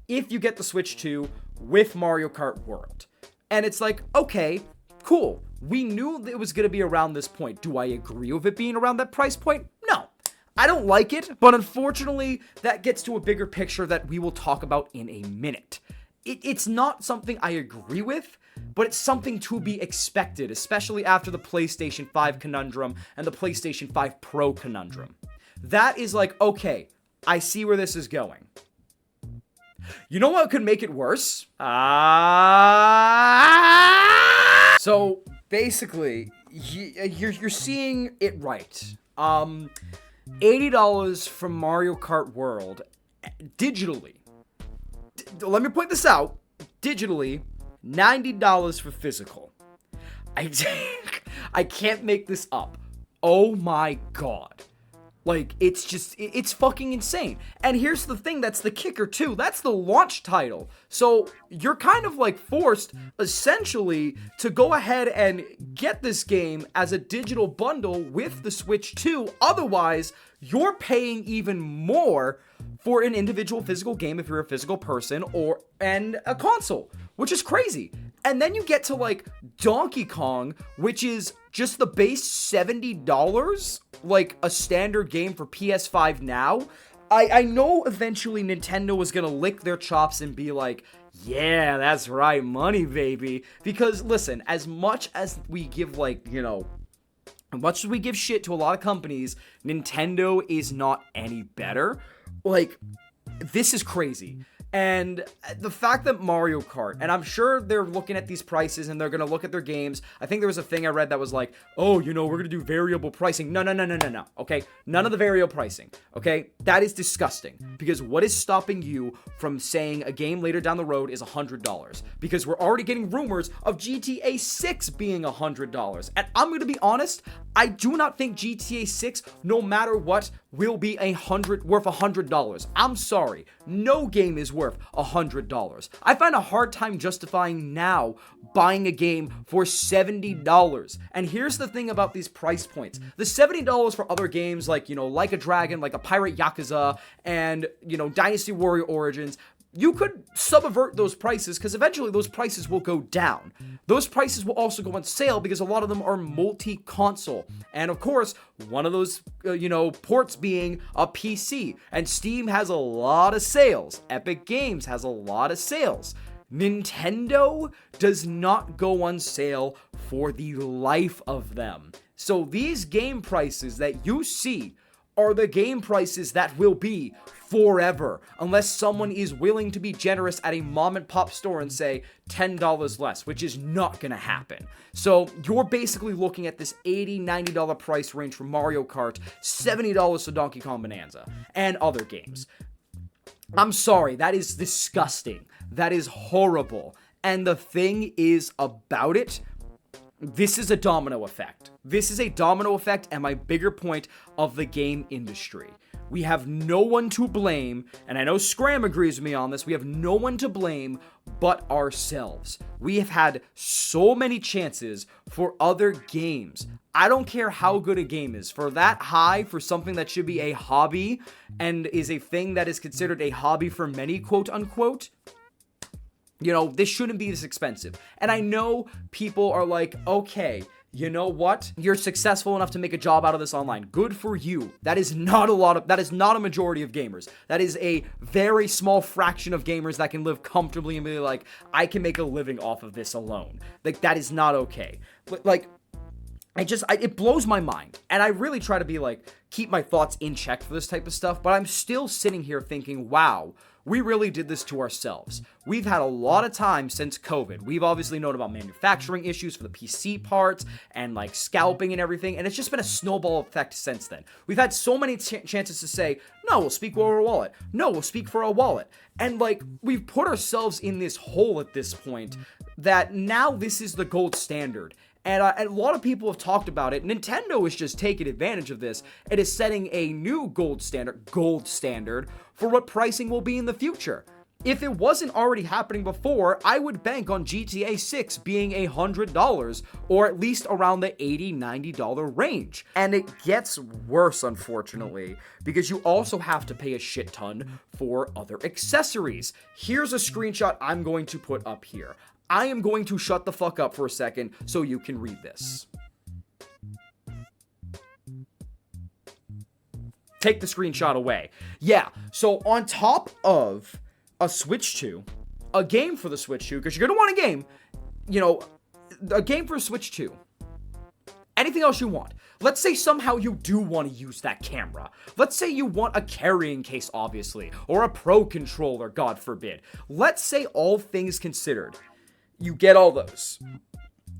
if you get the Switch 2 with Mario Kart World. And it's like, okay, cool. We knew it was going to be around this point. Do I agree with it being around that price point? No. I don't like it, but unfortunately, that gets to a bigger picture that we will talk about in a minute. It's not something I agree with, but it's something to be expected, especially after the PlayStation 5 conundrum and the PlayStation 5 Pro conundrum. That is like, okay, I see where this is going. You know what could make it worse? So basically, you're seeing it right. $80 from Mario Kart World digitally. Let me point this out. Digitally, $90 for physical. I can't make this up. Oh my god. Like, it's fucking insane. And here's the thing, that's the kicker too. That's the launch title. So you're kind of like forced, essentially, to go ahead and get this game as a digital bundle with the Switch 2. Otherwise, you're paying even more for an individual physical game if you're a physical person and a console, which is crazy. And then you get to like Donkey Kong, which is just the base $70, like a standard game for PS5 now. I know eventually Nintendo was gonna lick their chops and be like, yeah, that's right, money, baby. Because listen, as much as we give much as we give shit to a lot of companies, Nintendo is not any better. Like, this is crazy. And the fact that Mario Kart, and I'm sure they're looking at these prices and they're going to look at their games. I think there was a thing I read that was like, oh, we're going to do variable pricing. No. Okay. None of the variable pricing. Okay. That is disgusting, because what is stopping you from saying a game later down the road is $100? Because we're already getting rumors of GTA 6 being $100. And I'm going to be honest, I do not think GTA 6, no matter what, will be worth $100. I'm sorry. No game is worth worth $100. I find a hard time justifying now buying a game for $70. And here's the thing about these price points. The $70 for other games like, Like a Dragon, like a Pirate Yakuza, and, Dynasty Warrior Origins, you could subvert those prices because eventually those prices will go down. Those prices will also go on sale because a lot of them are multi-console. And of course, one of those, ports being a PC. And Steam has a lot of sales. Epic Games has a lot of sales. Nintendo does not go on sale for the life of them. So these game prices that you see are the game prices that will be forever, unless someone is willing to be generous at a mom and pop store and say $10 less, which is not gonna happen. So you're basically looking at this $80, $90 price range for Mario Kart, $70 for Donkey Kong Bonanza, and other games. I'm sorry, that is disgusting. That is horrible. And the thing is about it, this is a domino effect. This is a domino effect and my bigger point of the game industry. We have no one to blame, and I know Scram agrees with me on this, we have no one to blame but ourselves. We have had so many chances for other games. I don't care how good a game is. For that high, for something that should be a hobby, and is a thing that is considered a hobby for many, quote unquote, this shouldn't be this expensive. And I know people are like, okay, you know what? You're successful enough to make a job out of this online. Good for you. That is not a majority of gamers. That is a very small fraction of gamers that can live comfortably and be like, I can make a living off of this alone. Like, that is not okay. Like, it blows my mind. And I really try to be like, keep my thoughts in check for this type of stuff, but I'm still sitting here thinking, wow, we really did this to ourselves. We've had a lot of time since COVID. We've obviously known about manufacturing issues for the PC parts and like scalping and everything, and it's just been a snowball effect since then. We've had so many chances to say, no, we'll speak for our wallet. No, we'll speak for our wallet. And like, we've put ourselves in this hole at this point that now this is the gold standard. And a lot of people have talked about it. Nintendo is just taking advantage of this. It is setting a new gold standard for what pricing will be in the future. If it wasn't already happening before, I would bank on GTA 6 being $100 or at least around the $80, $90 range. And it gets worse, unfortunately, because you also have to pay a shit ton for other accessories. Here's a screenshot I'm going to put up here. I am going to shut the fuck up for a second so you can read this. Take the screenshot away. Yeah, so on top of a Switch 2, a game for the Switch 2, because you're going to want a game, a game for a Switch 2. Anything else you want. Let's say somehow you do want to use that camera. Let's say you want a carrying case, obviously, or a Pro controller, God forbid. Let's say all things considered, you get all those.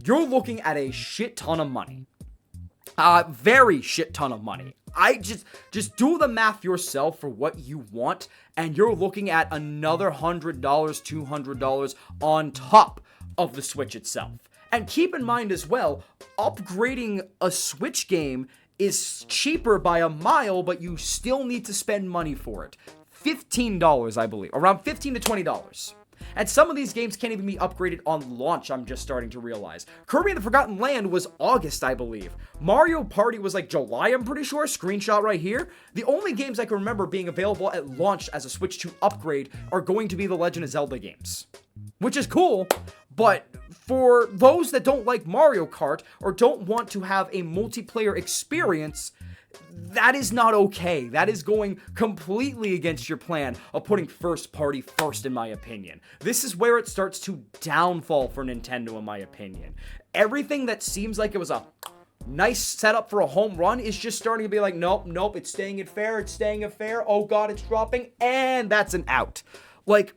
You're looking at a shit ton of money. Very shit ton of money. I just do the math yourself for what you want, and you're looking at another $100, $200 on top of the Switch itself. And keep in mind as well, upgrading a Switch game is cheaper by a mile, but you still need to spend money for it. $15, I believe. Around $15 to $20. And some of these games can't even be upgraded on launch, I'm just starting to realize. Kirby and the Forgotten Land was August, I believe. Mario Party was like July, I'm pretty sure. Screenshot right here. The only games I can remember being available at launch as a Switch 2 upgrade are going to be the Legend of Zelda games. Which is cool, but for those that don't like Mario Kart or don't want to have a multiplayer experience, that is not okay. That is going completely against your plan of putting first party first, in my opinion. This is where it starts to downfall for Nintendo, in my opinion. Everything that seems like it was a nice setup for a home run is just starting to be like, nope, it's staying in fair, oh god, it's dropping, and that's an out. Like,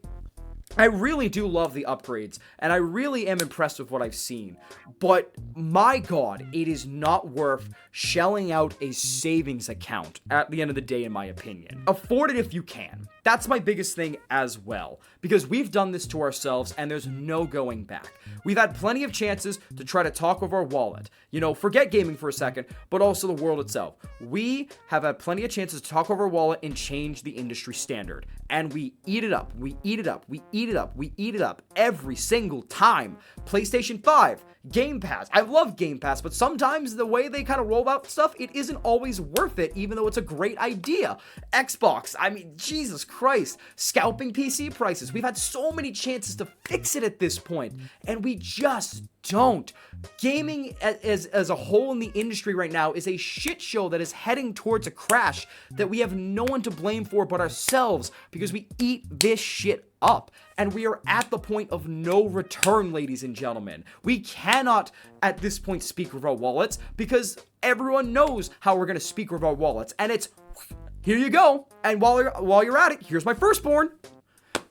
I really do love the upgrades, and I really am impressed with what I've seen, but my god, it is not worth shelling out a savings account at the end of the day, in my opinion. Afford it if you can. That's my biggest thing as well, because we've done this to ourselves and there's no going back. We've had plenty of chances to try to talk over our wallet. Forget gaming for a second, but also the world itself. We have had plenty of chances to talk over our wallet and change the industry standard. And we eat it up, we eat it up, we eat it up, we eat it up every single time. PlayStation 5, Game Pass. I love Game Pass, but sometimes the way they kind of roll out stuff, it isn't always worth it, even though it's a great idea. Xbox, Jesus Christ, scalping PC prices. We've had so many chances to fix it at this point, and we just don't. Gaming as a whole in the industry right now is a shit show that is heading towards a crash that we have no one to blame for but ourselves, because we eat this shit up. And we are at the point of no return, ladies and gentlemen. We cannot, at this point, speak with our wallets, because everyone knows how we're going to speak with our wallets. And it's, here you go. And while you're at it, here's my firstborn.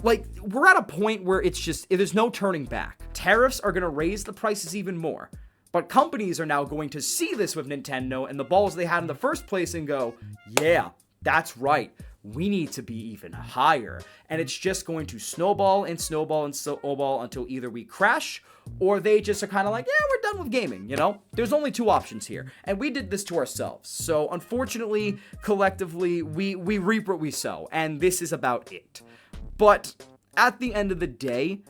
We're at a point where it's just, there's no turning back. Tariffs are going to raise the prices even more. But companies are now going to see this with Nintendo and the balls they had in the first place and go, yeah, that's right. We need to be even higher. And it's just going to snowball and snowball and snowball until either we crash or they just are kind of like, yeah, we're done with gaming, There's only two options here. And we did this to ourselves. So unfortunately, collectively, we reap what we sow. And this is about it. But at the end of the day,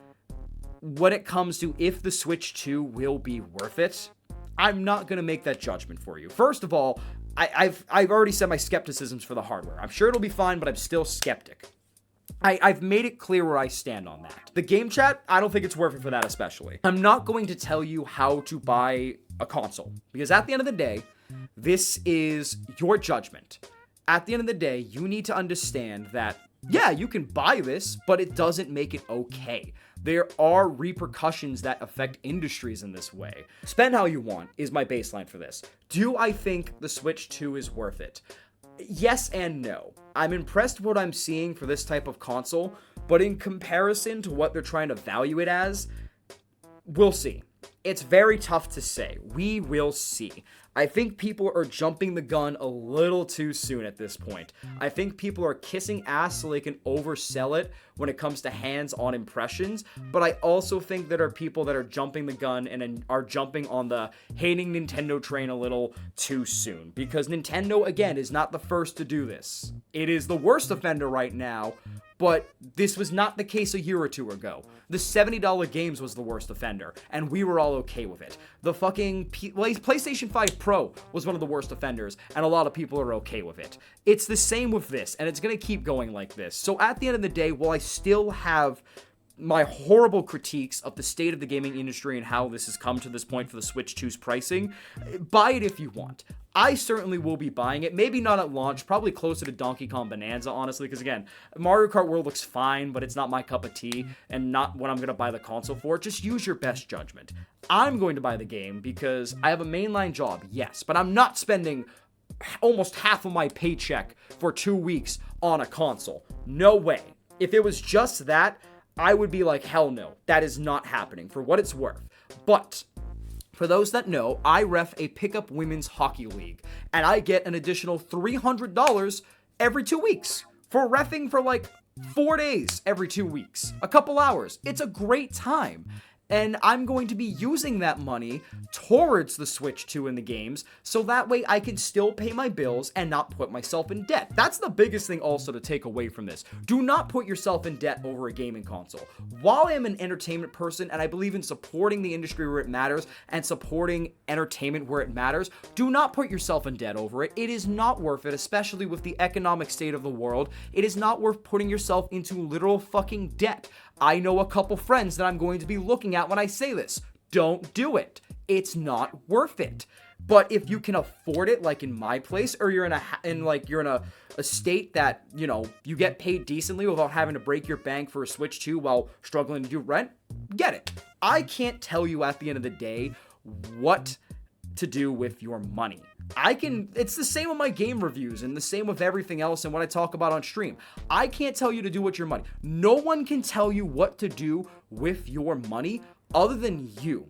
when it comes to if the Switch 2 will be worth it, I'm not going to make that judgment for you. First of all, I've already said my skepticisms for the hardware. I'm sure it'll be fine, but I'm still skeptic. I've made it clear where I stand on that. The game chat, I don't think it's worth it for that especially. I'm not going to tell you how to buy a console, because at the end of the day, this is your judgment. At the end of the day, you need to understand that, yeah, you can buy this, but it doesn't make it okay. There are repercussions that affect industries in this way. Spend how you want is my baseline for this. Do I think the Switch 2 is worth it? Yes and no. I'm impressed with what I'm seeing for this type of console, but in comparison to what they're trying to value it as, we'll see. It's very tough to say. We will see. I think people are jumping the gun a little too soon at this point. I think people are kissing ass so they can oversell it when it comes to hands-on impressions, but I also think there are people that are jumping the gun and are jumping on the hating Nintendo train a little too soon, because Nintendo, again, is not the first to do this. It is the worst offender right now, but this was not the case a year or two ago. The $70 games was the worst offender, and we were all okay with it. The fucking PlayStation 5 Pro was one of the worst offenders, and a lot of people are okay with it. It's the same with this, and it's gonna keep going like this. So at the end of the day, while I still have my horrible critiques of the state of the gaming industry and how this has come to this point for the Switch 2's pricing, buy it if you want. I certainly will be buying it. Maybe not at launch, probably closer to Donkey Kong Bonanza, honestly, because again, Mario Kart World looks fine, but it's not my cup of tea and not what I'm going to buy the console for. Just use your best judgment. I'm going to buy the game because I have a mainline job, yes, but I'm not spending almost half of my paycheck for 2 weeks on a console. No way. If it was just that, I would be like, hell no, that is not happening for what it's worth. But for those that know, I ref a pickup women's hockey league, and I get an additional $300 every 2 weeks for reffing for like 4 days every 2 weeks, a couple hours. It's a great time. And I'm going to be using that money towards the Switch 2 in the games, so that way I can still pay my bills and not put myself in debt. That's the biggest thing also to take away from this. Do not put yourself in debt over a gaming console. While I am an entertainment person and I believe in supporting the industry where it matters and supporting entertainment where it matters, do not put yourself in debt over it. It is not worth it, especially with the economic state of the world. It is not worth putting yourself into literal fucking debt. I know a couple friends that I'm going to be looking at when I say this. Don't do it. It's not worth it. But if you can afford it, like in my place, or you're in a state that, you get paid decently without having to break your bank for a Switch 2 while struggling to do rent, get it. I can't tell you at the end of the day what to do with your money. It's the same with my game reviews and the same with everything else and what I talk about on stream. I can't tell you to do with your money. No one can tell you what to do with your money other than you.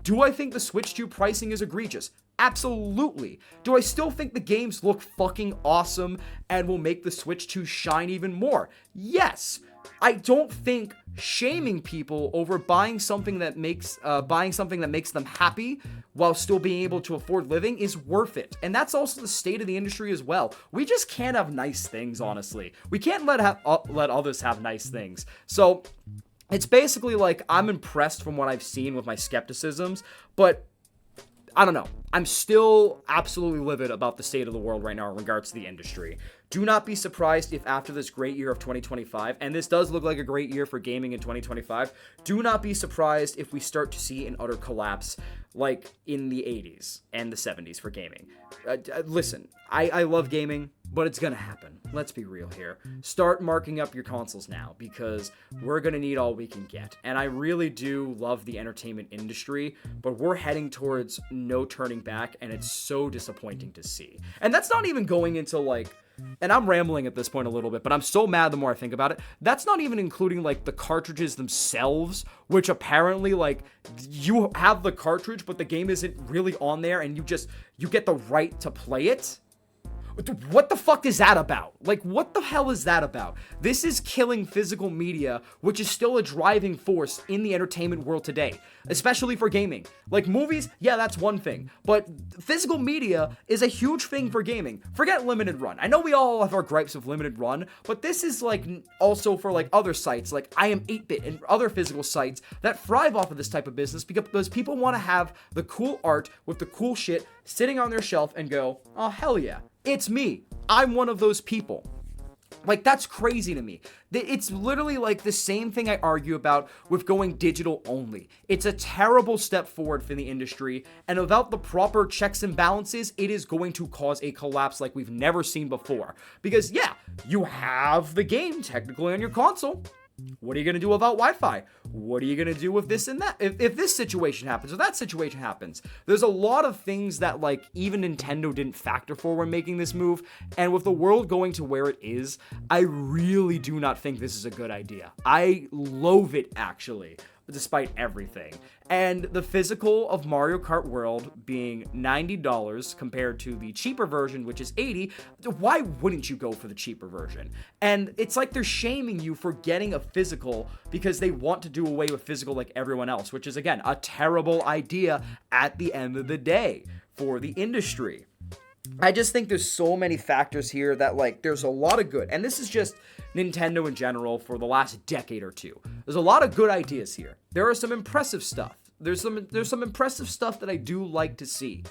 Do I think the Switch 2 pricing is egregious? Absolutely. Do I still think the games look fucking awesome and will make the Switch 2 shine even more? Yes. I don't think shaming people over buying something that makes them happy while still being able to afford living is worth it. And that's also the state of the industry as well. We just can't have nice things, honestly. We can't let others have nice things. So it's basically like I'm impressed from what I've seen with my skepticisms, but I don't know. I'm still absolutely livid about the state of the world right now in regards to the industry. Do not be surprised if after this great year of 2025, and this does look like a great year for gaming in 2025, do not be surprised if we start to see an utter collapse like in the 80s and the 70s for gaming. Listen, I love gaming, but it's gonna happen. Let's be real here. Start marking up your consoles now, because we're gonna need all we can get. And I really do love the entertainment industry, but we're heading towards no turning back, and it's so disappointing to see. And that's not even going into like, and I'm rambling at this point a little bit, but I'm so mad the more I think about it. That's not even including like the cartridges themselves, which apparently like you have the cartridge, but the game isn't really on there, and you get the right to play it. What the fuck is that about? Like, what the hell is that about? This is killing physical media, which is still a driving force in the entertainment world today, especially for gaming. Like, movies, yeah, that's one thing, but physical media is a huge thing for gaming. Forget limited run. I know we all have our gripes with limited run, but this is, like, also for, like, other sites, like I Am 8-Bit and other physical sites that thrive off of this type of business because people want to have the cool art with the cool shit sitting on their shelf and go, oh, hell yeah. It's me. I'm one of those people. Like, that's crazy to me. It's literally like the same thing I argue about with going digital only. It's a terrible step forward for the industry, and without the proper checks and balances, it is going to cause a collapse like we've never seen before. Because, yeah, you have the game technically on your console. What are you going to do about Wi-Fi? What are you going to do with this and that? If this situation happens or that situation happens, there's a lot of things that like even Nintendo didn't factor for when making this move. And with the world going to where it is, I really do not think this is a good idea. I loathe it actually, despite everything. And the physical of Mario Kart World being $90 compared to the cheaper version, which is $80, why wouldn't you go for the cheaper version? And it's like they're shaming you for getting a physical because they want to do away with physical like everyone else, which is, again, a terrible idea at the end of the day for the industry. I just think there's so many factors here that, like, there's a lot of good. And this is just Nintendo in general for the last decade or two. There's a lot of good ideas here. There are some impressive stuff. There's some impressive stuff that I do like to see.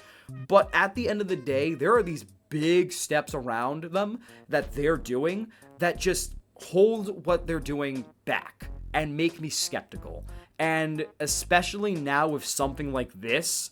But at the end of the day, there are these big steps around them that they're doing that just hold what they're doing back and make me skeptical. And especially now with something like this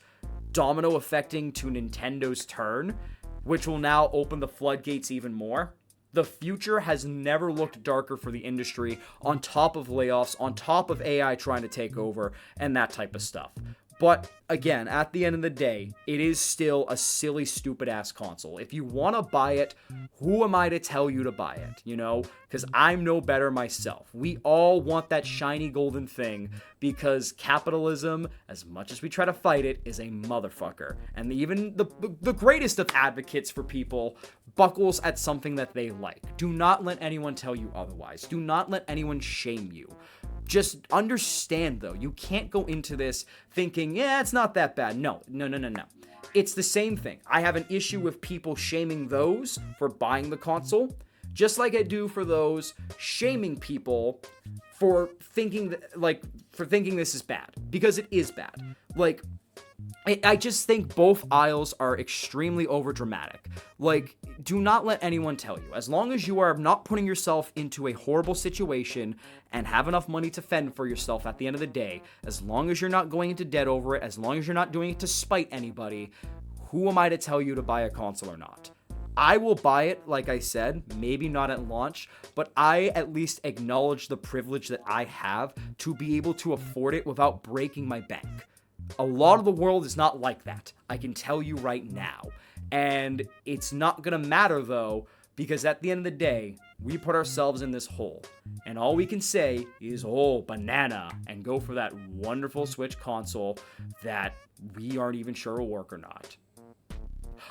domino affecting to Nintendo's turn, which will now open the floodgates even more. The future has never looked darker for the industry, on top of layoffs, on top of AI trying to take over, and that type of stuff. But again, at the end of the day, it is still a silly, stupid-ass console. If you want to buy it, who am I to tell you to buy it, you know? Because I'm no better myself. We all want that shiny golden thing because capitalism, as much as we try to fight it, is a motherfucker. And even the greatest of advocates for people buckles at something that they like. Do not let anyone tell you otherwise. Do not let anyone shame you. Just understand, though, you can't go into this thinking, yeah, it's not that bad. No. It's the same thing. I have an issue with people shaming those for buying the console, just like I do for those shaming people for thinking this is bad, because it is bad. Like, I just think both aisles are extremely overdramatic. Like, do not let anyone tell you. As long as you are not putting yourself into a horrible situation and have enough money to fend for yourself at the end of the day, as long as you're not going into debt over it, as long as you're not doing it to spite anybody, who am I to tell you to buy a console or not? I will buy it, like I said, maybe not at launch, but I at least acknowledge the privilege that I have to be able to afford it without breaking my bank. A lot of the world is not like that. I can tell you right now. And it's not gonna matter though, because at the end of the day, we put ourselves in this hole. And all we can say is, oh, banana, and go for that wonderful Switch console that we aren't even sure will work or not.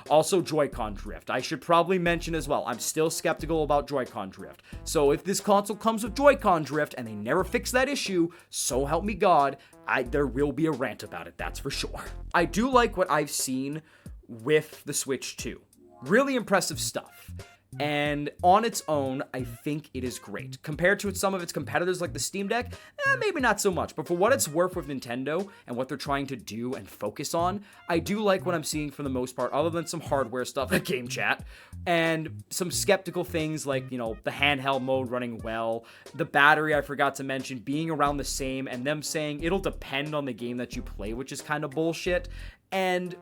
Also, Joy-Con drift. I should probably mention as well, I'm still skeptical about Joy-Con drift. So if this console comes with Joy-Con drift and they never fix that issue, so help me God, there will be a rant about it, that's for sure. I do like what I've seen with the Switch 2. Really impressive stuff. And on its own, I think it is great. Compared to some of its competitors like the Steam Deck, maybe not so much. But for what it's worth with Nintendo and what they're trying to do and focus on, I do like what I'm seeing for the most part, other than some hardware stuff like game chat, and some skeptical things like, the handheld mode running well, the battery I forgot to mention being around the same, and them saying it'll depend on the game that you play, which is kind of bullshit, and,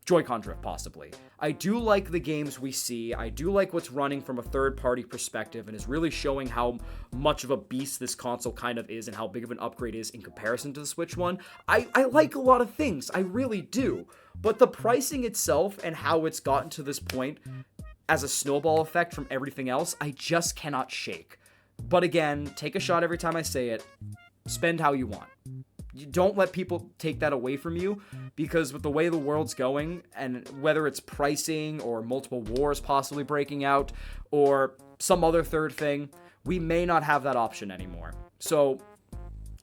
Joy-Con drift, possibly. I do like the games we see. I do like what's running from a third-party perspective and is really showing how much of a beast this console kind of is and how big of an upgrade is in comparison to the Switch one. I like a lot of things. I really do. But the pricing itself and how it's gotten to this point as a snowball effect from everything else, I just cannot shake. But again, take a shot every time I say it. Spend how you want. You don't let people take that away from you, because with the way the world's going, and whether it's pricing or multiple wars possibly breaking out or some other third thing, we may not have that option anymore. So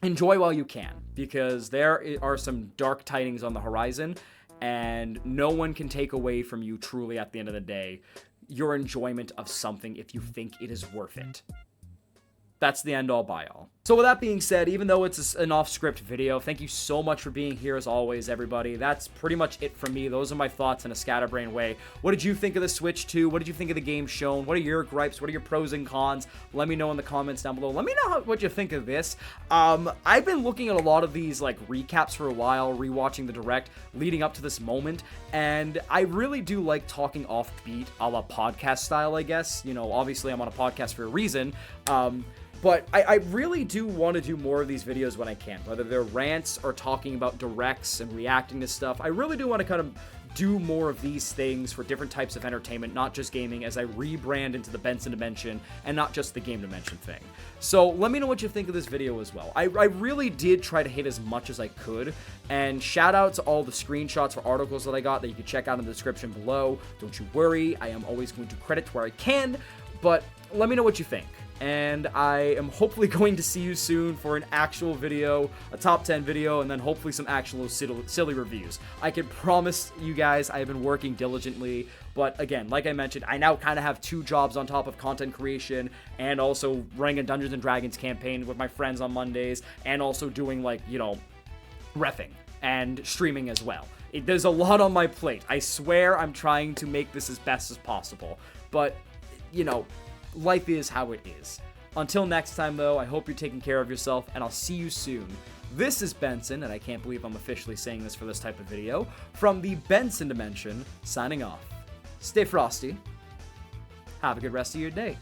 enjoy while you can, because there are some dark tidings on the horizon, and no one can take away from you truly at the end of the day your enjoyment of something if you think it is worth it. That's the end all by all. So with that being said, even though it's an off-script video, thank you so much for being here as always, everybody. That's pretty much it from me. Those are my thoughts in a scatterbrain way. What did you think of the Switch 2? What did you think of the game shown? What are your gripes? What are your pros and cons? Let me know in the comments down below. Let me know what you think of this. I've been looking at a lot of these recaps for a while, rewatching the Direct leading up to this moment, and I really do like talking offbeat, a la podcast style, I guess. Obviously I'm on a podcast for a reason. But I really do want to do more of these videos when I can, whether they're rants or talking about directs and reacting to stuff. I really do want to kind of do more of these things for different types of entertainment, not just gaming, as I rebrand into the Bensondimension and not just the Game Dimension thing. So let me know what you think of this video as well. I really did try to hit as much as I could, and shout out to all the screenshots for articles that I got that you can check out in the description below. Don't you worry, I am always going to credit where I can, but let me know what you think. And I am hopefully going to see you soon for an actual video, a top 10 video, and then hopefully some actual silly reviews. I can promise you guys I have been working diligently, but again, like I mentioned, I now kind of have 2 jobs on top of content creation and also running a Dungeons & Dragons campaign with my friends on Mondays, and also doing reffing and streaming as well. There's a lot on my plate. I swear I'm trying to make this as best as possible, but life is how it is. Until next time, though, I hope you're taking care of yourself, and I'll see you soon. This is Benson, and I can't believe I'm officially saying this for this type of video, from the Bensondimension, signing off. Stay frosty. Have a good rest of your day.